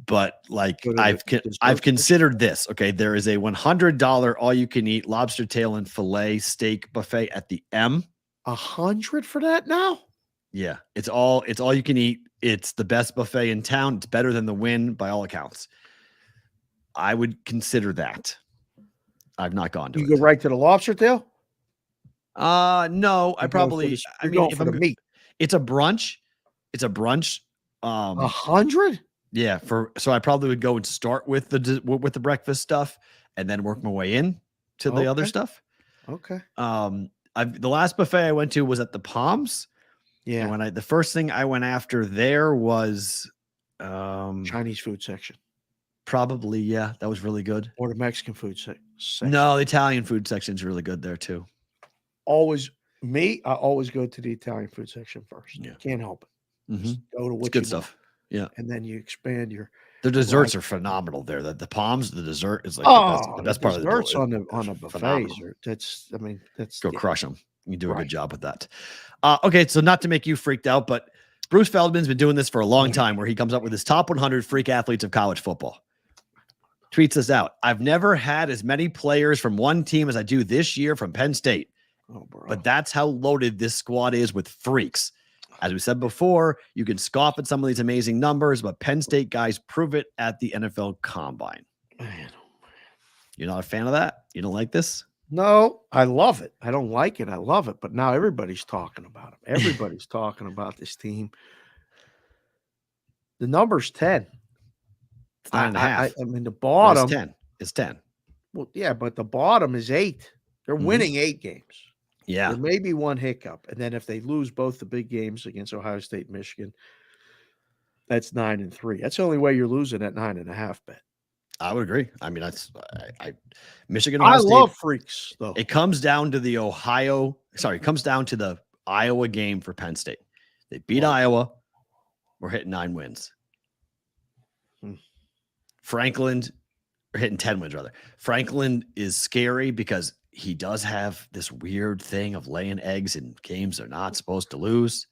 But like Go to I've the dessert I've section. considered this. Okay, there is a $100 all-you-can-eat lobster tail and fillet steak buffet at the M. 100 for that now? Yeah, it's all you can eat. It's the best buffet in town. It's better than the Wynn by all accounts. I would consider that. I've not gone to You it. go right to the lobster tail? No, I probably. I mean, if for the I'm, meat. it's a brunch. It's a brunch. 100? Yeah. So I probably would go and start with the breakfast stuff, and then work my way in to the other Okay. stuff. Okay. The last buffet I went to was at the Palms. Yeah. And when the first thing I went after there was Chinese food section probably, yeah, that was really good. or the Mexican food section. No, the Italian food section is really good there too. I always go to the Italian food section first. Yeah. Can't help it. Mhm. Just go to It's what good you want, stuff. Yeah. and then you expand your The desserts are phenomenal there. The Palms, the dessert is like the best part of the desserts deal. on the It's buffets phenomenal. are that's Go yeah. crush them. You do a Right. good job with that. Okay, so not to make you freaked out, but Bruce Feldman's been doing this for a long time where he comes up with his top 100 freak athletes of college football. Tweets this out. I've never had as many players from one team as I do this year from Penn State, Oh, bro. but that's how loaded this squad is with freaks. As we said before, you can scoff at some of these amazing numbers, but Penn State guys prove it at the NFL Combine. Man. You're not a fan of that? You don't like this? No, I love it. I don't like it. I love it. But now everybody's talking about him. Everybody's talking about this team. The number's 10. It's 9.5. I mean, the But bottom. It's 10. It's 10. Well, yeah, but the bottom is 8. They're Mhm. winning 8 games. Yeah. There may be one hiccup. And then if they lose both the big games against Ohio State and Michigan, that's 9-3. That's the only way you're losing at 9.5 bet. I would agree. I mean, that's Michigan. I Ohio State, love freaks, though. it comes down to it comes down to the Iowa game for Penn State. They beat Iowa. We're hitting 9 wins. Franklin, we're hitting 10 wins, rather. Franklin is scary because he does have this weird thing of laying eggs in games they're not supposed to lose.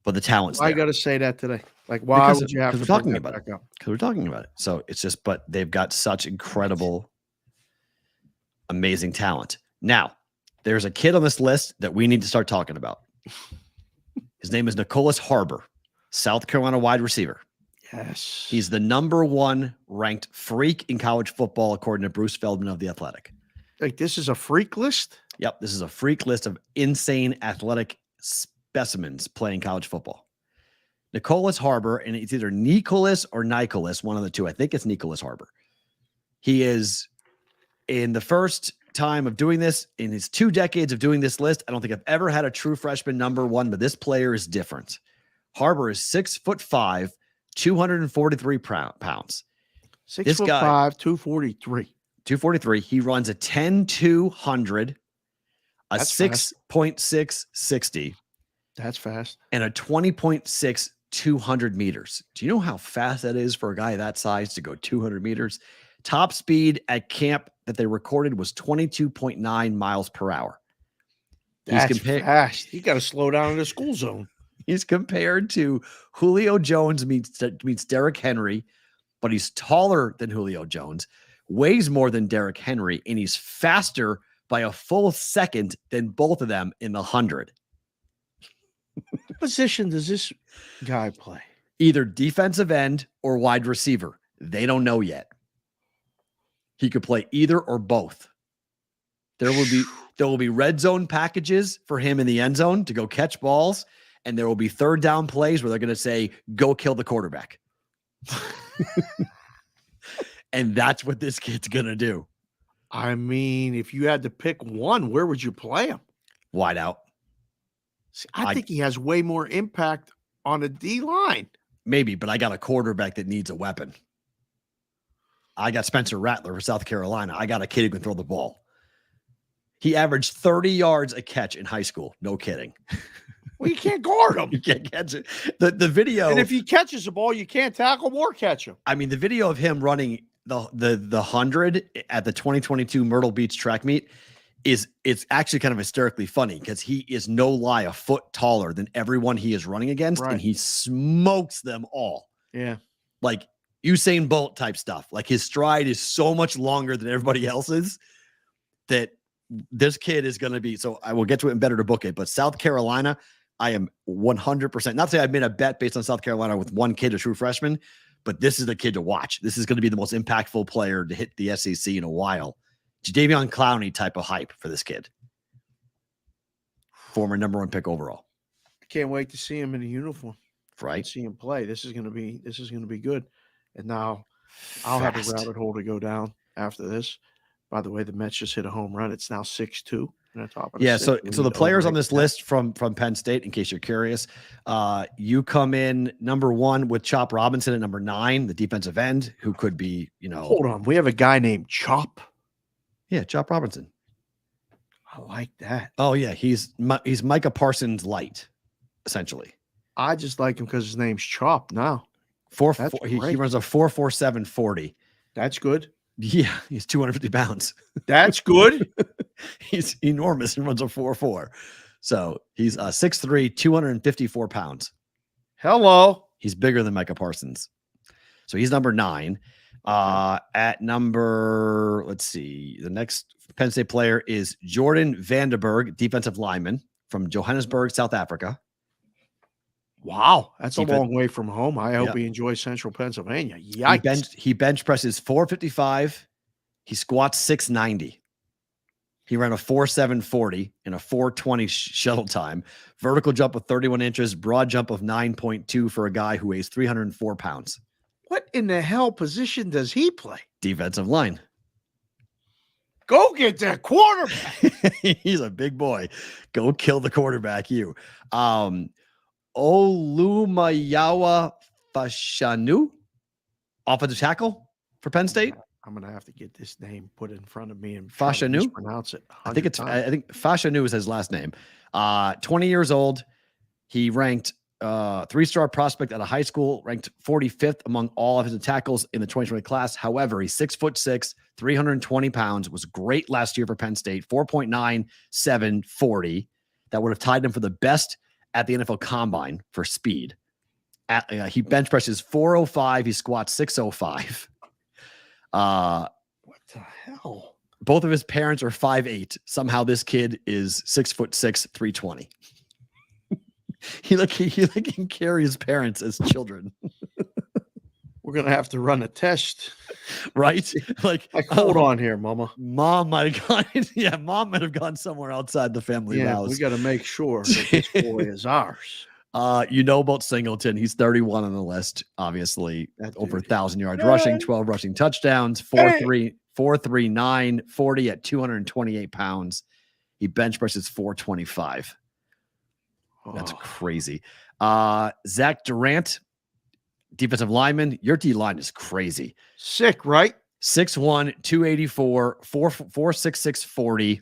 But the talent's I there. got to say that today. Like, why Because- would you have to because we're bring talking that about back up? Because we're talking about it. So it's just, but they've got such incredible, amazing talent. Now, there's a kid on this list that we need to start talking about. His name is Nicholas Harbor, South Carolina wide receiver. Yes. He's the number 1 ranked freak in college football, according to Bruce Feldman of The Athletic. Like, this is a freak list? Yep, this is a freak list of insane athletic specimens playing college football. Nicholas Harbor, and it's either Nicholas or Nicholas, one of the two. I think it's Nicholas Harbor. He is, in the first time of doing this, in his 2 decades of doing this list, I don't think I've ever had a true freshman number 1, but this player is different. Harbor is 6'5", 243 pounds. 6'5", 243. 243. He runs a 10-200, a That's fast. 6.6 60, That's fast. and a 20.6 200 meters. Do you know how fast that is for a guy that size to go 200 meters? Top speed at camp that they recorded was 22.9 miles per hour. That's fast. You got to slow down in the school zone. He's compared to Julio Jones meets Derrick Henry, but he's taller than Julio Jones, weighs more than Derrick Henry, and he's faster by a full second than both of them in the 100. What position does this guy play? Either defensive end or wide receiver. They don't know yet. He could play either or both. There will be red zone packages for him in the end zone to go catch balls, and there will be third down plays where they're going to say, go kill the quarterback. And that's what this kid's going to do. I mean, if you had to pick one, where would you play him? Wide out. See, I think he has way more impact on a D-line. Maybe, but I got a quarterback that needs a weapon. I got Spencer Rattler for South Carolina. I got a kid who can throw the ball. He averaged 30 yards a catch in high school. No kidding. Well, you can't guard him. You can't catch it. The video. And if he catches the ball, you can't tackle him or catch him. I mean, the video of him running the 100 at the 2022 Myrtle Beach track meet it's actually kind of hysterically funny because he is no lie a foot taller than everyone he is running against, and he smokes them all. Yeah. Like Usain Bolt type stuff. Like his stride is so much longer than everybody else's that this kid is going to be. So I will get to it and better to book it. But South Carolina, I am 100%. Not to say I've made a bet based on South Carolina with one kid, a true freshman, but this is the kid to watch. This is going to be the most impactful player to hit the SEC in a while. Jadeveon Clowney type of hype for this kid. Former number 1 pick overall. I can't wait to see him in a uniform. Right. See him play. This is going to be good. And now I'll have a rabbit hole to go down after this. By the way, the Mets just hit a home run. It's now 6-2. Yeah, so the players on this list from Penn State, in case you're curious, you come in number 1 with Chop Robinson at number 9, the defensive end, who could be, Hold on, we have a guy named Chop. Yeah, Chop Robinson. I like that. Oh yeah, he's Micah Parsons light, essentially. I just like him because his name's Chop. Now, he runs a 4.47 40. That's good. Yeah, he's 250 pounds. That's good. He's enormous and runs a 4.4. So he's 6'3", 254 pounds. Hello. He's bigger than Micah Parsons. So he's number 9. At number, let's see, the next Penn State player is Jordan Vandenberg, defensive lineman from Johannesburg, South Africa. Wow, that's a long way from home. I hope he enjoys Central Pennsylvania. Yikes. He bench presses 455. He squats 690. He ran a 4.7 40 and a 4.20 shuttle time. Vertical jump of 31 inches, broad jump of 9.2 for a guy who weighs 304 pounds. What in the hell position does he play? Defensive line. Go get that quarterback. He's a big boy. Go kill the quarterback, you. Olumayawa Fashanu, offensive tackle for Penn State. I'm going to have to get this name put in front of me and Fashanu. Pronounce it. I think Fashanu is his last name. 20 years old. He ranked 3-star prospect out of high school, ranked 45th among all of his tackles in the 2020 class. However, he's 6'6", 320 pounds, was great last year for Penn State, 4.97 40. That would have tied him for the best at the NFL Combine for speed. He bench presses 405. He squats 605. What the hell? Both of his parents are 5'8". Somehow this kid is 6'6", 320. He can carry his parents as children. We're gonna have to run a test, right? Like hold on here, Mama. Mom might have gone. Yeah, Mom might have gone somewhere outside the family house. We got to make sure that this boy is ours. About Singleton. He's 31 on the list. Obviously, over 1,000 yards rushing, 12 rushing touchdowns, 4.39 40 at 228 pounds. He bench presses 425. That's crazy. Zach Durant, defensive lineman. Your D line is crazy. Sick, right? 6'1", 284, 4.66 40.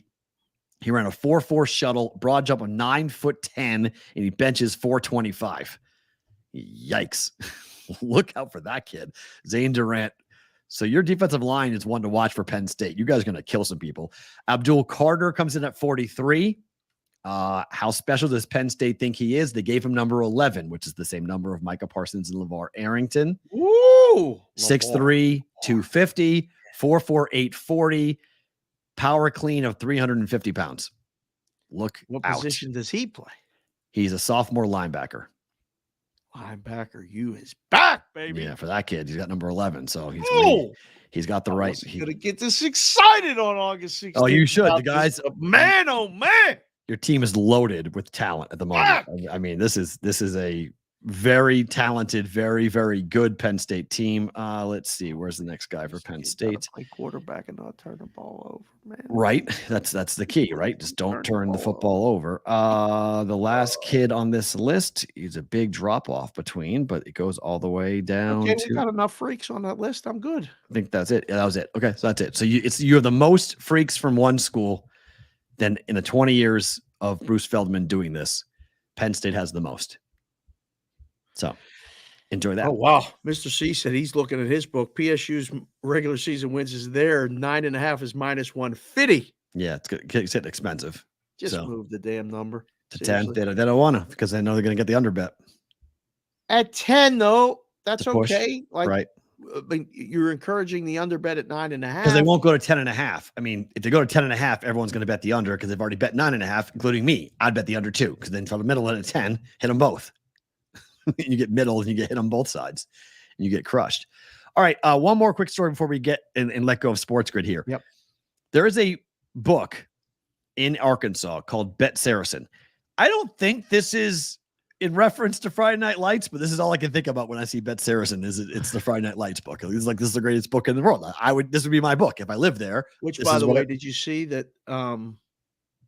He ran a 4.4 shuttle, broad jump of 9'10", and he benches 425. Yikes. Look out for that kid. Zane Durant. So your defensive line is one to watch for Penn State. You guys are going to kill some people. Abdul Carter comes in at 43. How special does Penn State think he is? They gave him number 11, which is the same number of Micah Parsons and LeVar Arrington. Woo! 6'3", 250, 4.48 40, power clean of 350 pounds. What position does he play? He's a sophomore linebacker. Linebacker, you is back. baby. Yeah, for that kid, he's got number 11, so he's got the right. He's gonna get this excited on August 16th. Oh, you should. The guys, man, oh man, your team is loaded with talent at the moment. I mean, this is a very talented, very, very good Penn State team. Let's see, where's the next guy for Penn State? Play quarterback and not turn the ball over, man. Right, that's the key, right? Just don't turn the football over. The last kid on this list, he's a big drop off between, but it goes all the way down. Okay, we got enough freaks on that list. I'm good. I think that's it. Yeah, that was it. Okay, so that's it. So you have the most freaks from one school. Then in the 20 years of Bruce Feldman doing this, Penn State has the most. So enjoy that. Oh, wow. Mr. C said he's looking at his book. PSU's regular season wins is there. 9.5 is -150. Yeah, it's getting expensive. Just move the damn number to seriously. 10. They don't want to because they know they're going to get the under bet. At 10, though, that's okay. Like, right. I mean, you're encouraging the under bet at 9.5 because they won't go to 10.5. I mean, if they go to 10.5, everyone's going to bet the under because they've already bet 9.5, including me. I'd bet the under too because then for the middle at 10, hit them both. You get middle and you get hit on both sides and you get crushed. All right. One more quick story before we get and let go of Sports Grid here. Yep. There is a book in Arkansas called Bet Saracen. I don't think this is in reference to Friday Night Lights, but this is all I can think about when I see Bet Saracen it's the Friday Night Lights book. It's like, this is the greatest book in the world. This would be my book if I lived there. Which, by the way, did you see that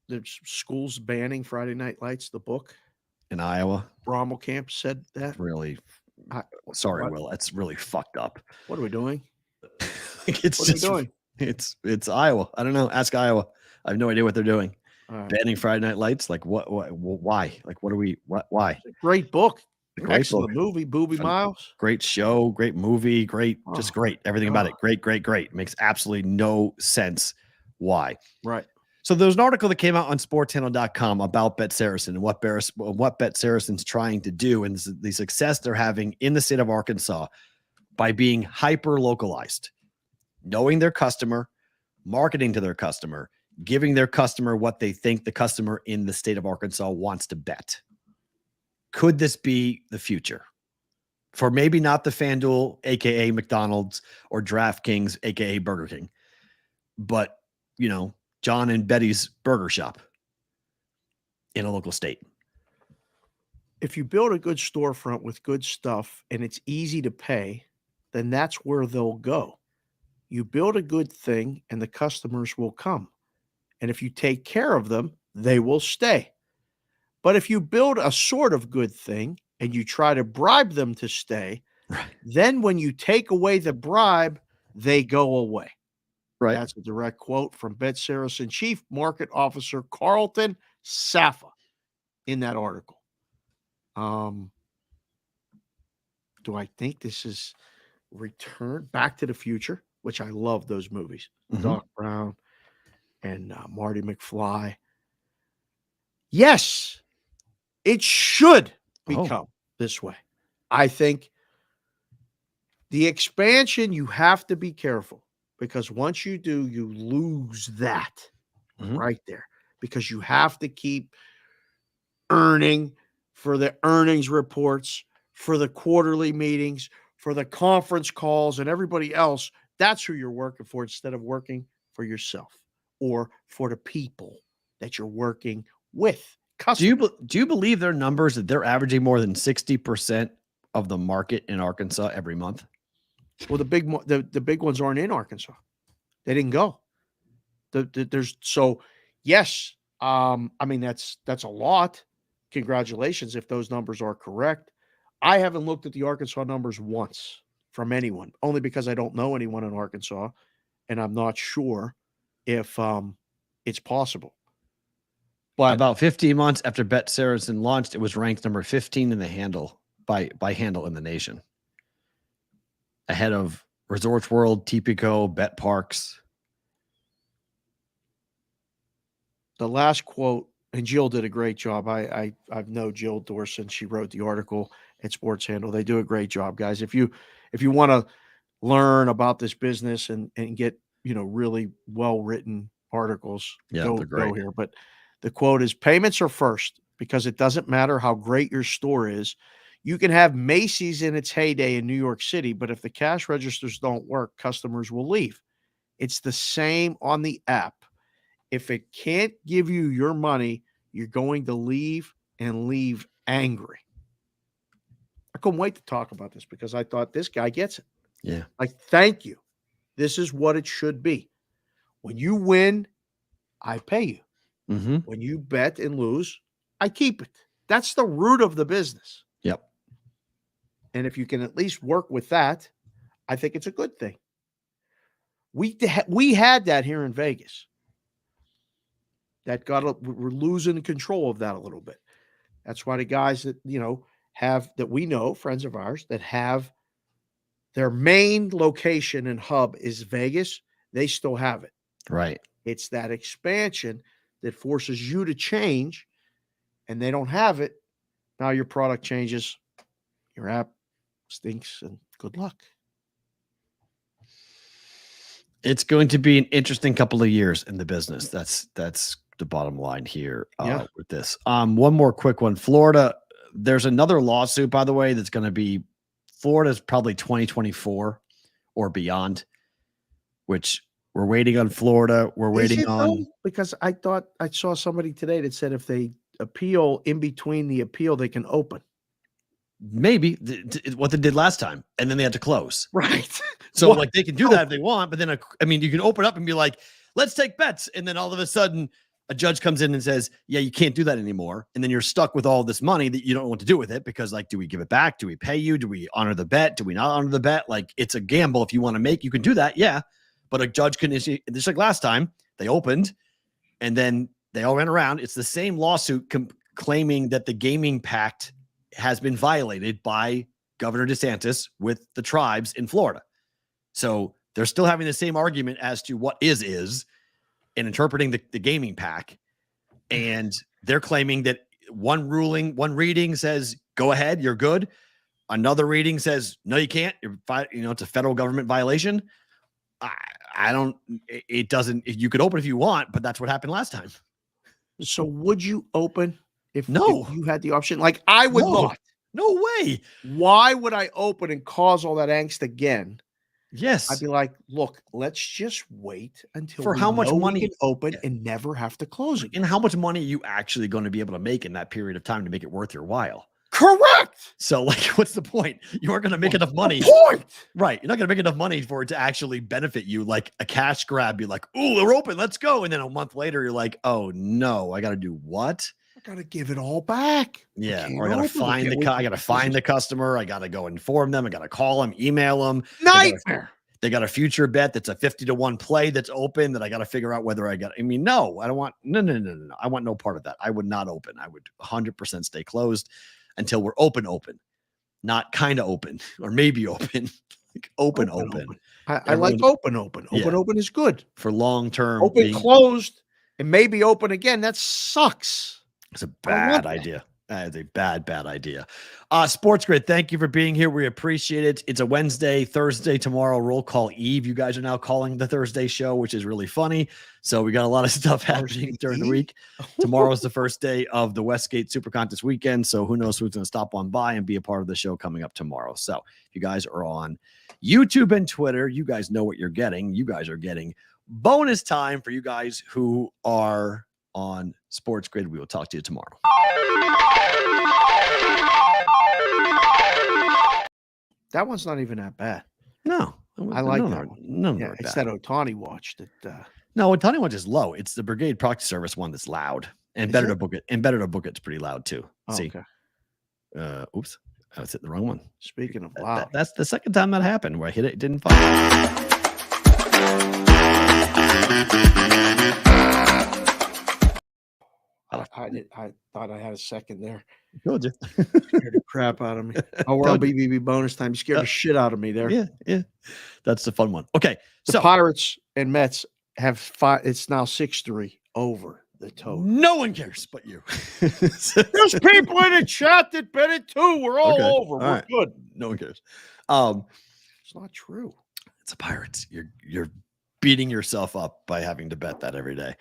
there's schools banning Friday Night Lights, the book? In Iowa? Rommel Camp said that. Really? Sorry, Will. That's really fucked up. What are we doing? What are we doing? It's Iowa. I don't know. Ask Iowa. I have no idea what they're doing. Right. Banning Friday Night Lights? Like what? Why? Like why? It's a great book. Great Excellent book. movie, Booby Miles. Great show, great movie, just great. Everything about it. Great. Makes absolutely no sense why. Right. So there's an article that came out on sportshandle.com about Bet Saracen and what Bet Saracen's trying to do and the success they're having in the state of Arkansas by being hyper localized, knowing their customer, marketing to their customer, giving their customer what they think the customer in the state of Arkansas wants to bet. Could this be the future? For maybe not the FanDuel, aka McDonald's, or DraftKings, aka Burger King, but John and Betty's Burger Shop in a local state. If you build a good storefront with good stuff and it's easy to pay, then that's where they'll go. You build a good thing and the customers will come. And if you take care of them, they will stay. But if you build a sort of good thing and you try to bribe them to stay, then when you take away the bribe, they go away. Right. That's a direct quote from Bet Saracen Chief Market Officer Carlton Safa in that article. Do I think this is Return Back to the Future, which I love those movies. Mm-hmm. Doc Brown and Marty McFly. Yes, it should become this way. I think the expansion, you have to be careful. Because once you do, you lose that right there. Because you have to keep earning for the earnings reports, for the quarterly meetings, for the conference calls, and everybody else. That's who you're working for instead of working for yourself or for the people that you're working with. Do you believe their numbers that they're averaging more than 60% of the market in Arkansas every month? Well, the big ones aren't in Arkansas. They didn't go. Yes. I mean, that's a lot. Congratulations if those numbers are correct. I haven't looked at the Arkansas numbers once from anyone, only because I don't know anyone in Arkansas, and I'm not sure if it's possible. But about 15 months after Bet Saracen launched, it was ranked number 15 in the handle by handle in the nation, ahead of Resorts World, Tipico, Bet Parks. The last quote, and Jill did a great job. I know Jill Dorson. She wrote the article at Sports Handle. They do a great job, guys. If you want to learn about this business and get really well written articles, go here. But the quote is, payments are first, because it doesn't matter how great your store is. You can have Macy's in its heyday in New York City, but if the cash registers don't work, customers will leave. It's the same on the app. If it can't give you your money, you're going to leave and leave angry. I couldn't wait to talk about this because I thought this guy gets it. Yeah. Like, thank you. This is what it should be. When you win, I pay you. Mm-hmm. When you bet and lose, I keep it. That's the root of the business. Yep. And if you can at least work with that, I think it's a good thing. We had that here in Vegas. We're losing control of that a little bit. That's why the guys that, we know, friends of ours, that have their main location and hub is Vegas, they still have it. Right. It's that expansion that forces you to change, and they don't have it. Now your product changes, your app stinks, and good luck. It's going to be an interesting couple of years in the business. That's the bottom line here with this. One more quick one. Florida, there's another lawsuit, by the way, that's going to be Florida's probably 2024 or beyond, which we're waiting on Florida. We're waiting on. Because I thought I saw somebody today that said if they appeal in between the appeal, they can open. Maybe what they did last time, and then they had to close. Right. So like they can do that if they want, but then you can open up and be like, let's take bets, and then all of a sudden a judge comes in and says, yeah, you can't do that anymore, and then you're stuck with all this money that you don't know what to do with it because, like, do we give it back? Do we pay you? Do we honor the bet? Do we not honor the bet? Like, it's a gamble. If you want to make, you can do that, yeah. But a judge can issue, just like last time, they opened, and then they all ran around. It's the same lawsuit claiming that the gaming pact has been violated by Governor DeSantis with the tribes in Florida. So they're still having the same argument as to what is and interpreting the gaming pact. And they're claiming that one reading says, go ahead, you're good. Another reading says, no, you can't. It's a federal government violation. You could open if you want, but that's what happened last time. So would you open if you had the option? Like, I would not. No way. Why would I open and cause all that angst again? Yes. I'd be like, look, let's just wait until for how much money we can open and never have to close again. And how much money are you actually going to be able to make in that period of time to make it worth your while? Correct. So, like, what's the point? You aren't going to make enough money. Point. Right. You're not going to make enough money for it to actually benefit you. Like a cash grab, you're like, oh, they're open, let's go. And then a month later, you're like, oh no, I got to do what? I got to give it all back. Yeah. Or I got to find the customer. I got to go inform them. I got to call them, email them. Nightmare. They got a future bet that's a 50-1 play that's open that I got to figure out whether no, I don't want, no. I want no part of that. I would not open. I would 100% stay closed until we're open, not kind of open or maybe open, like open. I like open. Open is good for long-term. Open, closed, and maybe open again. That sucks. It's a bad idea. That is a bad idea. Sports Grid, thank you for being here. We appreciate it. It's a Wednesday, Thursday, tomorrow, roll call eve. You guys are now calling the Thursday show, which is really funny. So we got a lot of stuff happening during the week. Tomorrow is the first day of the Westgate Super Contest weekend. So who knows who's going to stop on by and be a part of the show coming up tomorrow. So if you guys are on YouTube and Twitter, you guys know what you're getting. You guys are getting bonus time for you guys who are on Sports Grid. We will talk to you tomorrow. That one's not even that bad. No, I like that one. No, it's that Ohtani watch that. No, Ohtani watch is low. It's the Brigade Proxy Service one that's loud and better to book it. And better to book it's pretty loud too. Oh, see, okay. Oops, I was hitting the wrong one. Speaking of loud, that's the second time that happened where I hit it didn't fall. I thought I had a second there. Told you. Scared the crap out of me. Oh, we're on BBB bonus time. You scared the shit out of me there. Yeah. That's the fun one. Okay. The Pirates and Mets have five. It's now 6-3 over the total. No one cares but you. There's people in the chat that bet it too. We're all over. We're right. good. No one cares. It's not true. It's the Pirates. You're beating yourself up by having to bet that every day.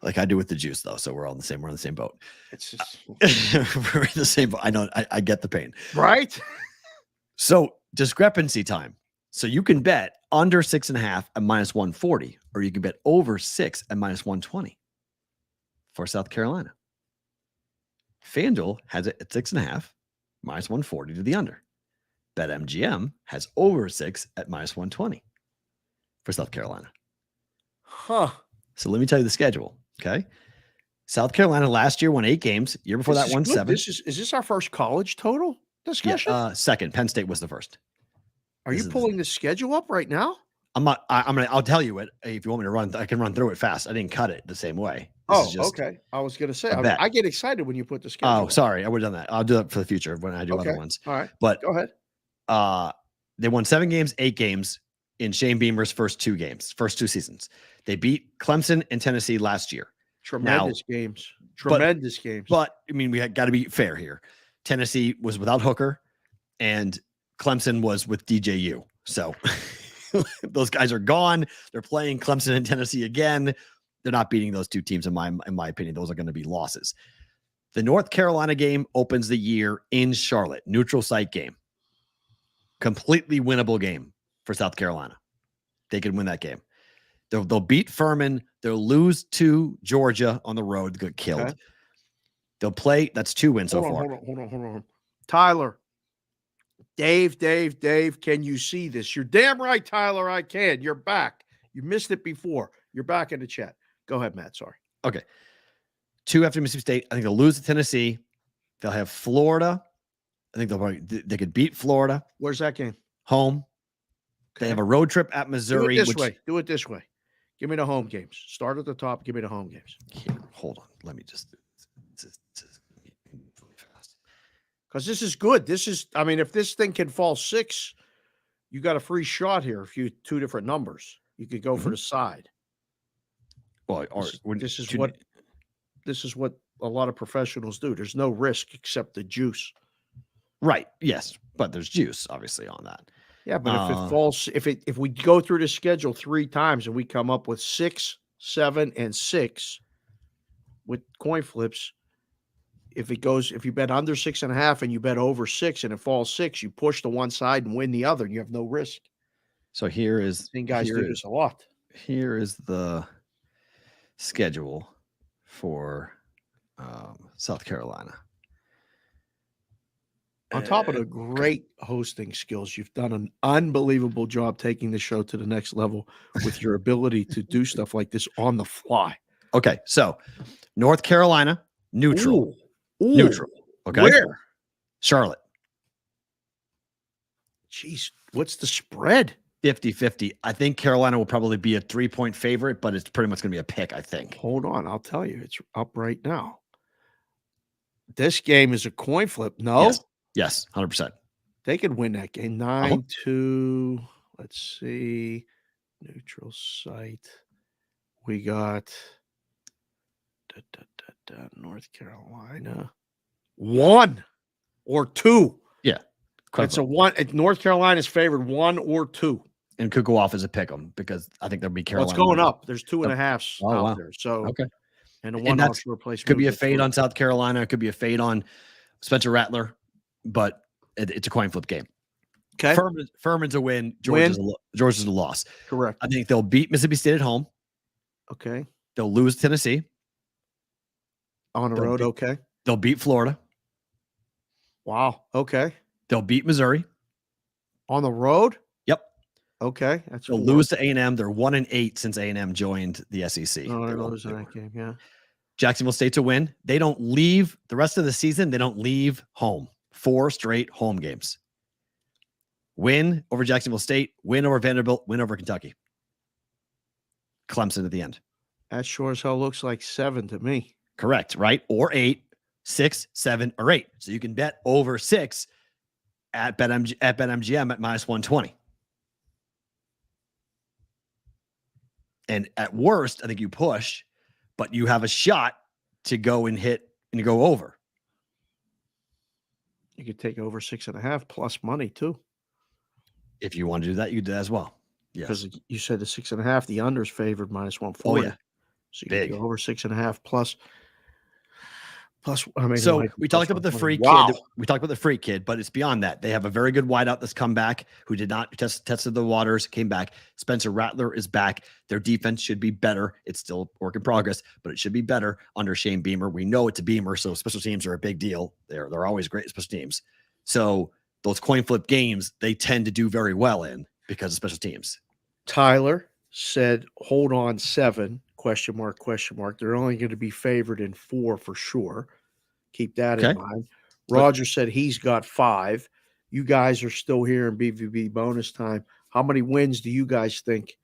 like I do with the juice, though. So we're all in the same. We're on the same boat. It's just We're in the same boat. I know. I get the pain. right. So discrepancy time. So you can bet under 6.5 at -140, or you can bet over 6 at -120 for South Carolina. FanDuel has it at 6.5, -140 to the under. BetMGM has over 6 at -120 for South Carolina. Huh. So let me tell you the schedule. Okay. South Carolina last year won 8 games. Year before that won 7. Is this our first college total discussion? Yeah, second. Penn State was the first. Are you pulling the schedule up right now? I'm not. I'll tell you it if you want me to run. I can run through it fast. I didn't cut it the same way. Okay. I was gonna say bet. I get excited when you put the schedule. Oh, up. sorry. I would have done that. I'll do that for the future when I do Okay. other ones. All right. But Go ahead. They won 7 games, 8 games in Shane Beamer's first 2 seasons. They beat Clemson and Tennessee last year. Tremendous games. Tremendous games. But I mean, we got to be fair here. Tennessee was without Hooker, and Clemson was with DJU. So those guys are gone. They're playing Clemson and Tennessee again. They're not beating those 2 teams in my opinion. Those are going to be losses. The North Carolina game opens the year in Charlotte, neutral site game. Completely winnable game for South Carolina. They can win that game. They'll beat Furman. They'll lose to Georgia on the road. Get killed. Okay. They'll play. That's 2 wins so far. Hold on. Tyler. Dave, can you see this? You're damn right, Tyler. I can. You're back. You missed it before. You're back in the chat. Go ahead, Matt. Sorry. Okay. 2 after Mississippi State. I think they'll lose to Tennessee. They'll have Florida. I think they could beat Florida. Where's that game? Home. Okay. They have a road trip at Missouri. Do it this way. Give me the home games. Start at the top. Give me the home games. Here, hold on. Let me just fast. Because this is good. If this thing can fall 6, you got a free shot here. If you 2 different numbers, you could go for the side. Well, this is what a lot of professionals do. There's no risk except the juice. Right. Yes, but there's juice obviously on that. Yeah, but if it falls, if we go through the schedule 3 times and we come up with 6, 7, and 6 with coin flips, if you bet under 6.5 and you bet over 6 and it falls 6, you push to one side and win the other, and you have no risk. So here is, I've seen guys do this a lot. Here is the schedule for South Carolina. On top of the great hosting skills, you've done an unbelievable job taking the show to the next level with your ability to do stuff like this on the fly. Okay, so North Carolina, neutral. Ooh. Neutral. Okay. Where? Charlotte. Jeez, what's the spread? 50-50. I think Carolina will probably be a 3-point favorite, but it's pretty much going to be a pick, I think. Hold on. I'll tell you. It's up right now. This game is a coin flip. No? Yes, 100%. They could win that game. 9-2. Let's see. Neutral site. We got North Carolina. 1 or 2. Yeah. It's a 1. North Carolina's favored 1 or 2. And could go off as a pick 'em because I think there'll be Carolina. It's going up. There's 2.5s out there. So okay. And a 1 offshore replacement. Could be a fade on South Carolina. It could be a fade on Spencer Rattler, but it's a coin flip game. Okay. Furman's a win. Georgia's a loss. Correct. I think they'll beat Mississippi State at home. Okay. They'll lose Tennessee. On the road, okay. They'll beat Florida. Wow. Okay. They'll beat Missouri. On the road? Yep. Okay. They'll lose to A&M. They're 1-8 since A&M joined the SEC. Oh, they're losing that game, yeah. Jacksonville State's a win. They don't leave the rest of the season. They don't leave home. 4 straight home games. Win over Jacksonville State, win over Vanderbilt, win over Kentucky. Clemson at the end. That sure as hell looks like 7 to me. Correct, right? Or 8, 6, 7, or 8. So you can bet over 6 at BetMGM at -120. And at worst, I think you push, but you have a shot to go and hit and go over. You could take over 6.5 plus money too. If you want to do that, you do that as well. Yes. Because you said the 6.5, the under's favored -140. Oh, yeah. So you Big. can go over 6.5 plus. I mean, so we talked about the free kid. We talked about the free kid, but it's beyond that. They have a very good wideout that's come back, who did not tested the waters, came back. Spencer Rattler is back. Their defense should be better. It's still work in progress, but it should be better under Shane Beamer. We know it's a Beamer, so special teams are a big deal. They're always great at special teams. So those coin flip games, they tend to do very well in because of special teams. Tyler said, hold on 7, ? They're only going to be favored in 4 for sure. Keep that in mind. Rodgers said he's got 5. You guys are still here in BVB bonus time. How many wins do you guys think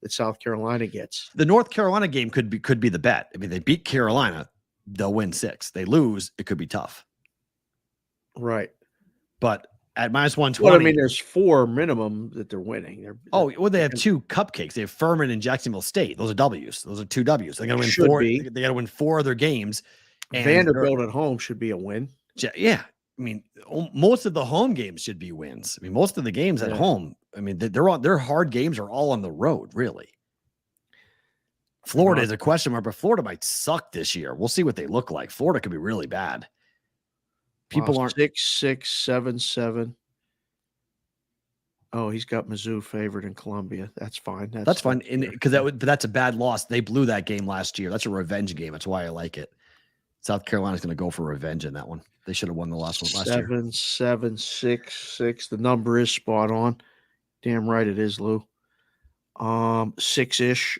that South Carolina gets? The North Carolina game could be the bet. I mean, they beat Carolina, they'll win 6. They lose, it could be tough. Right. But at minus 120. Well, I mean, there's 4 minimum that they're winning. They have 2 cupcakes. They have Furman and Jacksonville State. Those are W's. Those are 2 W's. They got to win 4. They got to win 4 of their games. And Vanderbilt at home should be a win. Yeah. I mean, most of the home games should be wins. I mean, most of the games at home, I mean, their hard games are all on the road, really. Florida is a question mark, but Florida might suck this year. We'll see what they look like. Florida could be really bad. People aren't 6-6, 7-7. Oh, he's got Mizzou favored in Columbia. That's fine. That's fine. Because that's a bad loss. They blew that game last year. That's a revenge game. That's why I like it. South Carolina's going to go for revenge in that one. They should have won the last one last year. 7-7, 6-6. The number is spot on. Damn right it is, Lou. 6-ish.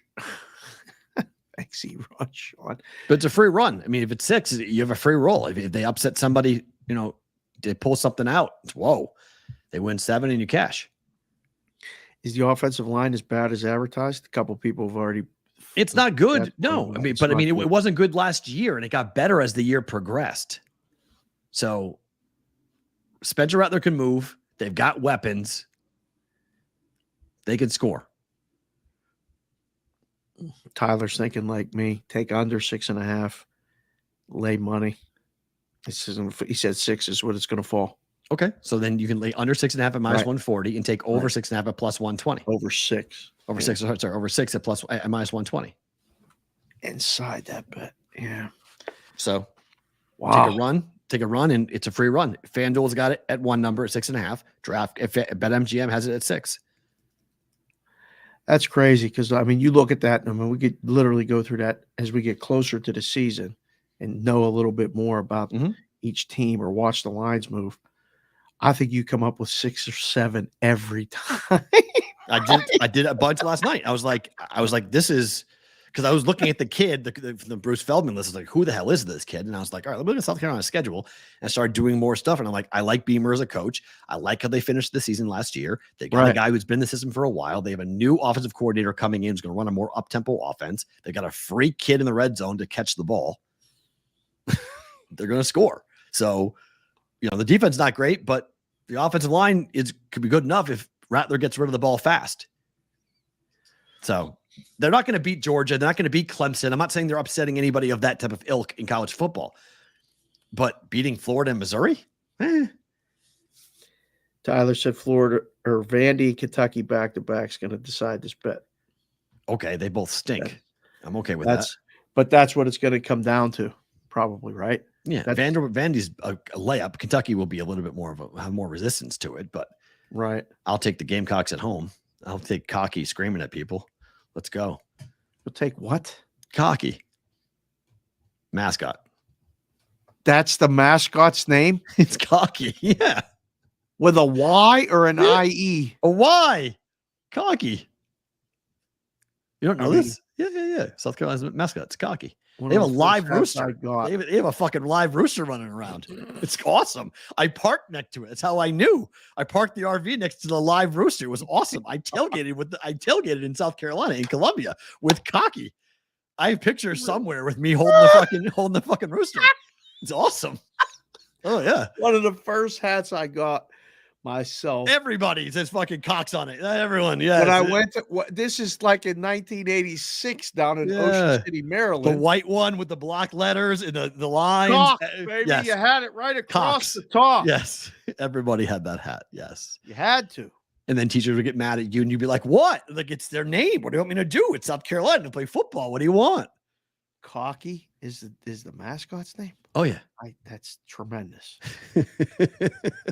Thanks, Ron, Sean. But it's a free run. I mean, if it's 6, you have a free roll. If they upset somebody, they pull something out. It's whoa. They win 7 and you cash. Is the offensive line as bad as advertised? A couple people have already. It's not good. No, it wasn't good last year, and it got better as the year progressed. So Spencer Rattler can move. They've got weapons. They can score. Tyler's thinking like me. Take under 6.5. Lay money. He said 6 is what it's going to fall. Okay, so then you can lay under 6.5 at minus 140 and take over 6.5 at plus 120. Over 6. Over 6. Sorry, over 6 at minus 120. Inside that bet, yeah. So, wow. Take a run, and it's a free run. FanDuel's got it at 1 number at 6.5. Draft BetMGM has it at 6. That's crazy because I mean, you look at that. I mean, we could literally go through that as we get closer to the season and know a little bit more about each team or watch the lines move. I think you come up with 6 or 7 every time. I did a bunch last night. I was like, this is because I was looking at the kid, the Bruce Feldman list. I was like, who the hell is this kid? And I was like, all right, let me look at South Carolina's schedule. And I started doing more stuff. And I'm like, I like Beamer as a coach. I like how they finished the season last year. They got a guy who's been in the system for a while. They have a new offensive coordinator coming in who's going to run a more up-tempo offense. They got a free kid in the red zone to catch the ball. They're going to score. So, the defense is not great, but the offensive line could be good enough if Rattler gets rid of the ball fast. So they're not going to beat Georgia. They're not going to beat Clemson. I'm not saying they're upsetting anybody of that type of ilk in college football, but beating Florida and Missouri? Tyler said Florida or Vandy, Kentucky back-to-back is going to decide this bet. Okay, they both stink. I'm okay with that. But that's what it's going to come down to, probably, right? Yeah, Vandy's a layup. Kentucky will be a little bit more have more resistance to it, but right. I'll take the Gamecocks at home. I'll take Cocky screaming at people. Let's go. You'll take what? Cocky. Mascot. That's the mascot's name? It's Cocky. Yeah. With a Y or an IE? A Y. Cocky. You don't know this? Yeah. South Carolina's mascot. It's Cocky. They have a live rooster. They have a fucking live rooster running around. It's awesome. I parked next to it. That's how I knew. I parked the RV next to the live rooster. It was awesome. I tailgated in South Carolina, in Columbia, with Cocky. I have pictures somewhere with me holding the fucking rooster. It's awesome. Oh yeah. One of the first hats I got myself. Everybody says fucking Cox on it. Everyone, yeah. When I went to this is like in 1986 down in Ocean City, Maryland. The white one with the block letters and the lines. Cox, baby, yes. You had it right across the top. Yes, everybody had that hat. Yes, you had to. And then teachers would get mad at you, and you'd be like, "What? Like it's their name. What do you want me to do? It's South Carolina to play football. What do you want?" Cocky is the mascot's name. Oh yeah. That's tremendous.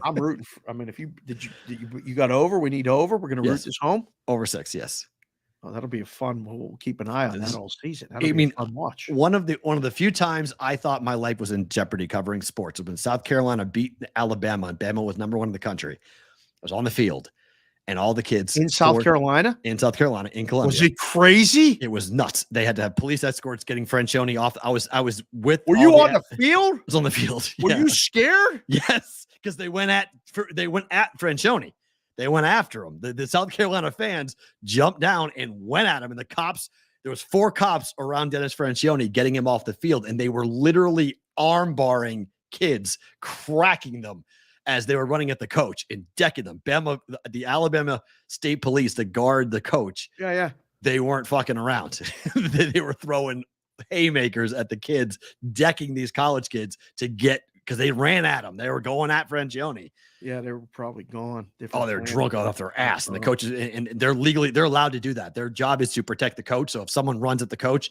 I'm rooting for, I mean, if you got over, we need over. We're going to root this home. Over 6. Yes. Oh, that'll be a fun. We'll keep an eye on that all season. That'll I be mean, a fun watch. One of the few times I thought my life was in jeopardy covering sports was when South Carolina beat Alabama, and Bama was number 1 in the country. I was on the field, and all the kids in South Carolina, in Columbia. Was it crazy? It was nuts. They had to have police escorts getting Franchione off. I was with. Were you on the field? I was on the field. Were you scared? Yes, because they went at Franchione. They went after him. The South Carolina fans jumped down and went at him. And the cops, there was 4 cops around Dennis Franchione getting him off the field. And they were literally arm barring kids, cracking them as they were running at the coach and decking them. The Alabama State Police, the guard, the coach. Yeah. They weren't fucking around. They were throwing haymakers at the kids, decking these college kids because they ran at them. They were going at Franchione. Yeah, they were probably gone. They're drunk off their ass. And the coaches, and they're allowed to do that. Their job is to protect the coach. So if someone runs at the coach,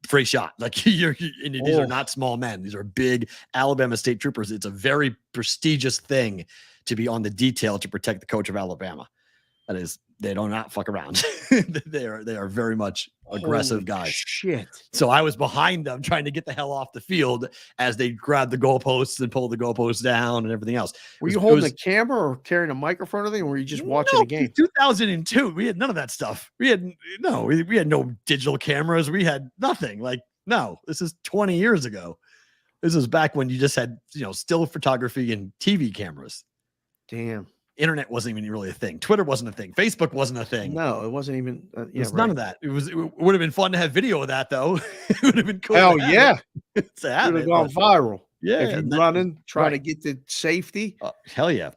free shot. Like these are not small men. These are big Alabama State troopers. It's a very prestigious thing to be on the detail to protect the coach of Alabama. That is, they do not fuck around. They are very much aggressive guys. Shit. So I was behind them trying to get the hell off the field as they grabbed the goalposts and pulled the goalposts down and everything else. Were you holding a camera or carrying a microphone or anything? Or were you just watching the game? 2002, we had none of that stuff. We had no digital cameras. We had nothing. This is 20 years ago. This was back when you just had, still photography and TV cameras. Damn. Internet wasn't even really a thing. Twitter wasn't a thing. Facebook wasn't a thing. No, it wasn't even. None of that. It would have been fun to have video of that, though. It would have been cool. Hell yeah. It would have gone viral. Yeah. If you're running, trying to get the safety. Hell yeah.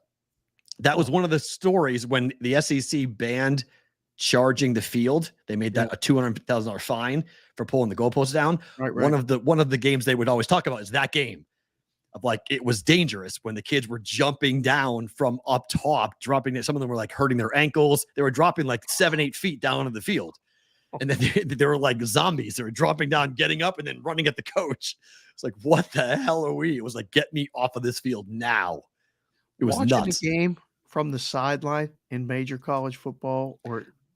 That was one of the stories when the SEC banned charging the field. They made that a $200,000 fine for pulling the goalposts down. Right. One of the games they would always talk about is that game. Of it was dangerous when the kids were jumping down from up top, dropping it. Some of them were hurting their ankles. They were dropping 7-8 feet down into the field. And then they were like zombies. They were dropping down, getting up, and then running at the coach. It's what the hell are we? It was get me off of this field now. It was watching nuts. The game from the sideline in major college football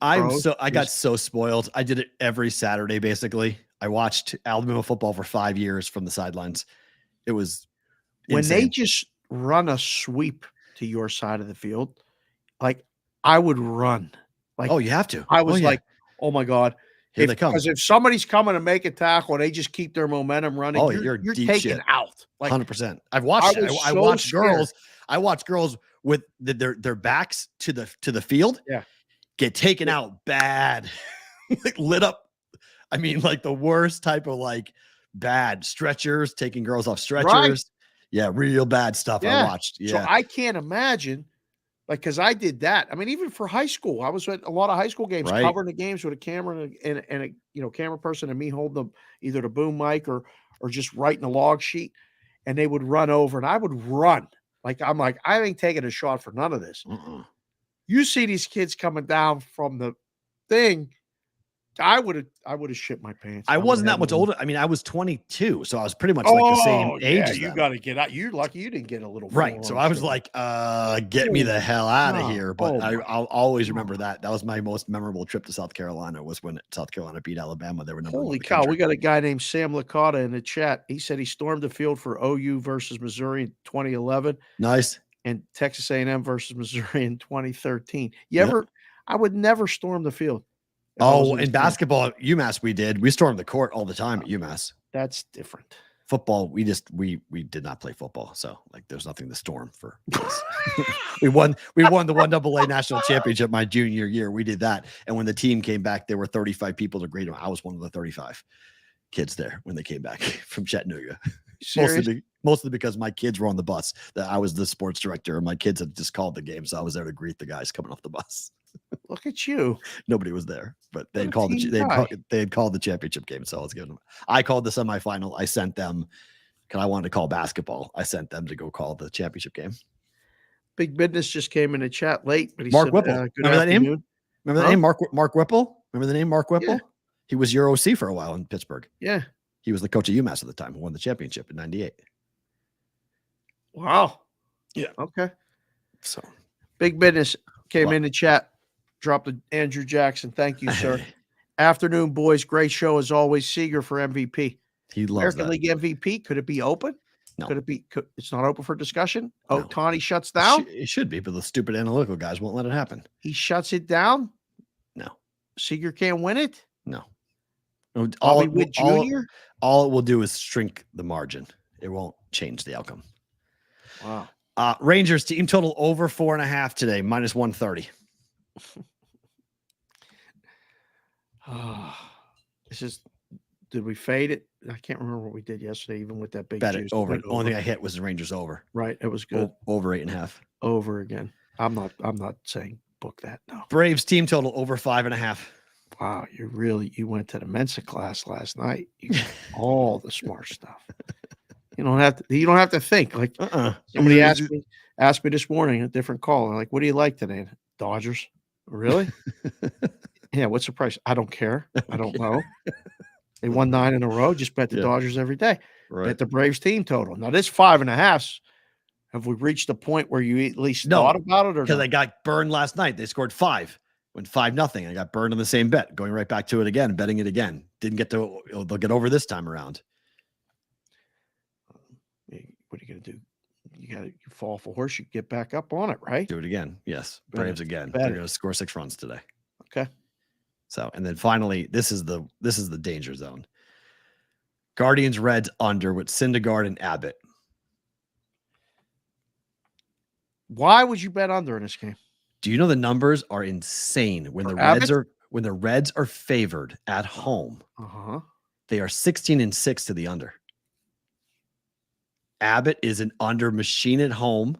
I got so spoiled. I did it every Saturday, basically. I watched Alabama football for 5 years from the sidelines. It was when insane. They just run a sweep to your side of the field, I would run. You have to. I was oh my God. Here they come. Because if somebody's coming to make a tackle and they just keep their momentum running, you're deep taken shit. out. 100%. I've watched it. I watched girls. I watched girls with their backs to the field. Yeah. Get taken out bad. Lit up. I mean, the worst type of bad stretchers, taking girls off stretchers. Right. Yeah, real bad stuff I watched. Yeah. So I can't imagine, because I did that. I mean, even for high school, I was at a lot of high school games, covering the games with a camera and a camera person and me holding either the boom mic or just writing a log sheet, and they would run over and I would run. I'm I ain't taking a shot for none of this. You see these kids coming down from the thing. I would have shit my pants. I wasn't that much older. I mean, I was 22, so I was pretty much the same age as you them. Got to get out. You're lucky you didn't get a little right. So I was get me the hell out of here. But I'll always remember that. That was my most memorable trip to South Carolina, was when South Carolina beat Alabama. They were number 1. Holy cow! We got a guy named Sam Licata in the chat. He said he stormed the field for OU versus Missouri in 2011. Nice. And Texas A&M versus Missouri in 2013. I would never storm the field. In basketball at UMass, we did. We stormed the court all the time at UMass. That's different. Football, we did not play football, so there's nothing to storm for us. we won the 1AA national championship my junior year. We did that, and when the team came back, there were 35 people to grade them. I was one of the 35 kids there when they came back from Chattanooga. Mostly because my kids were on the bus. That I was the sports director, and my kids had just called the game, so I was there to greet the guys coming off the bus. Look at you. Nobody was there, but they had called the championship game, so I was giving them. I called the semifinal. I sent them because I wanted to call basketball. I sent them to go call the championship game. Big Business just came in the chat late, but he Mark said, Whipple. Good Remember that name? afternoon. Remember the name Mark Whipple? Remember the name Mark Whipple? He was your OC for a while in Pittsburgh. Yeah. He was the coach of UMass at the time, who won the championship in 98. Wow. Yeah. Okay. So Big Business came in the chat, dropped an Andrew Jackson. Thank you, sir. Afternoon, boys. Great show as always. Seager for MVP. He loves American League MVP. Could it be open? No. Could it be? It's not open for discussion. No. Otani shuts down. It should be, but the stupid analytical guys won't let it happen. He shuts it down. No. Seager can't win it. No. All it will do is shrink the margin. It won't change the outcome. Wow. Rangers team total over 4.5 today, minus 130. This is. Did we fade it? I can't remember what we did yesterday, even with that big Bet juice. it over. The only thing I hit was the Rangers over. Right. It was good. Over 8.5. Over again. I'm not saying book that. No. Braves team total over 5.5. Wow. You went to the Mensa class last night. You got all the smart stuff. You don't have to think. Like somebody asked me this morning, a different call. Like, what do you like today? Dodgers. Really? Yeah. What's the price? I don't care. I don't know. They won 9 in a row. Just bet the Dodgers every day. Right. Bet the Braves team total. Now this 5.5. Have we reached the point where you at least thought about it, or because I got burned last night? They scored 5, went 5-0. I got burned on the same bet. Going right back to it again, betting it again. Didn't get to. They'll get over this time around. What are you going to do? You fall off a horse, you get back up on it, right? Do it again. Yes, Braves again. Bet They're it. going to score 6 runs today. Okay. So, and then finally, this is the danger zone. Guardians Reds under with Syndergaard and Abbott. Why would you bet under in this game? Do you know the numbers are insane when the Reds are favored at home? They are 16-6 to the under. Abbott is an under machine at home,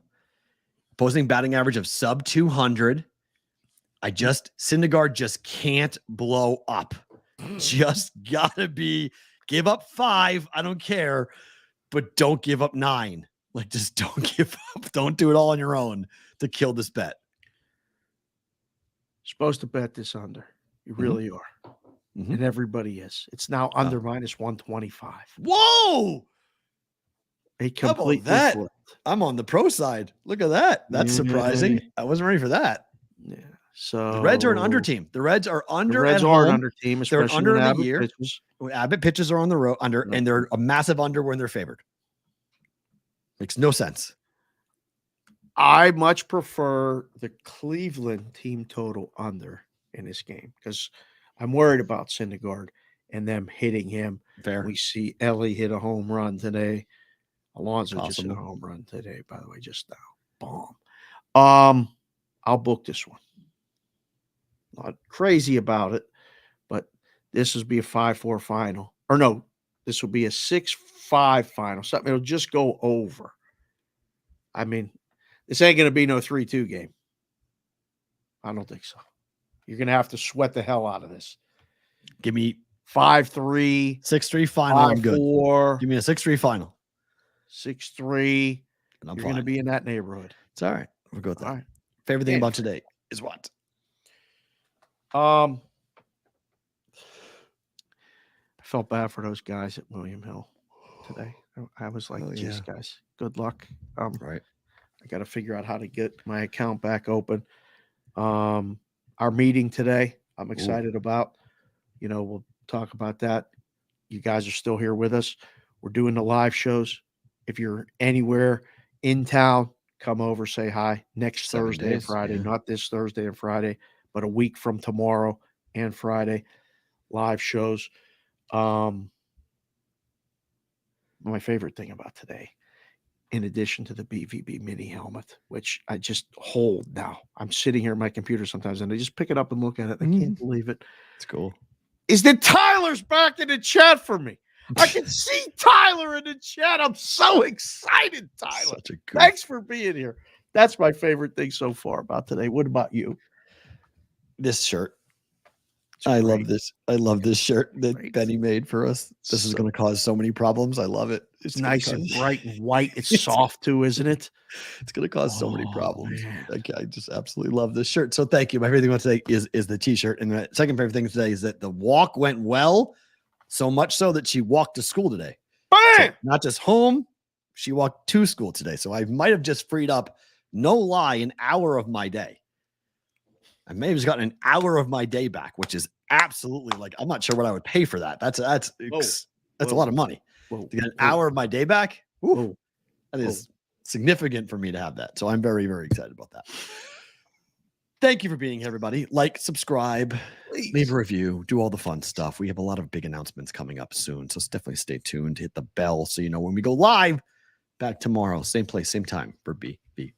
opposing batting average of sub 200. Syndergaard just can't blow up. Just gotta give up 5. I don't care, but don't give up 9. Like, just don't give up. Don't do it all on your own to kill this bet. Supposed to bet this under. You really are. And everybody is. It's now under minus 125. Whoa! How about that? Flipped. I'm on the pro side. Look at that. That's surprising. I wasn't ready for that. Yeah. So the Reds are an under team. The Reds are under. The Reds are an under team. They're under in the year. Pitches. When Abbott pitches are on the road under, and they're a massive under when they're favored. Makes no sense. I much prefer the Cleveland team total under in this game because I'm worried about Syndergaard and them hitting him. Fair. We see Ellie hit a home run today. Alonso just hit a home run today, by the way, just now. Bomb. I'll book this one. Not crazy about it, but this will be a 5-4 final. Or no, this will be a 6-5 final. Something it'll just go over. I mean, this ain't going to be no 3-2 game. I don't think so. You're going to have to sweat the hell out of this. Give me 5-3. 6-3 final. I'm good. 5-4. Give me a 6-3 final. 6-3. And I'm You're fine. going to be in that neighborhood. It's all right. We'll go with that. All right. Favorite thing about today is what? I felt bad for those guys at William Hill today. I was like, geez, guys, good luck. Right. I got to figure out how to get my account back open. Our meeting today, I'm excited about. We'll talk about that. You guys are still here with us. We're doing the live shows. If you're anywhere in town, come over, say hi next 7 Thursday days, and Friday, not this Thursday and Friday, but a week from tomorrow and Friday, live shows. My favorite thing about today, in addition to the BVB mini helmet, which I just hold now. I'm sitting here at my computer sometimes and I just pick it up and look at it. I can't believe it. It's cool. Is that Tyler's back in the chat for me? I can see Tyler in the chat. I'm so excited, Tyler. Thanks for being here. That's my favorite thing so far about today. What about you? This shirt. I love this. I love this shirt that Benny made for us. This is going to cause so many problems. I love it. It's nice and bright and white. It's soft too, isn't it? It's going to cause so many problems. I just absolutely love this shirt. So thank you. My favorite thing today is the t-shirt. And the second favorite thing today is that the walk went well, so much so that she walked to school today. So not just home, she walked to school today. So I might have just freed up, no lie, an hour of my day. I may have just gotten an hour of my day back, which is absolutely I'm not sure what I would pay for that. That's a lot of money. To get an hour of my day back. That is significant for me to have that. So I'm very, very excited about that. Thank you for being here, everybody. Like, subscribe, leave a review, do all the fun stuff. We have a lot of big announcements coming up soon. So definitely stay tuned, hit the bell so you know when we go live back tomorrow. Same place, same time for BB.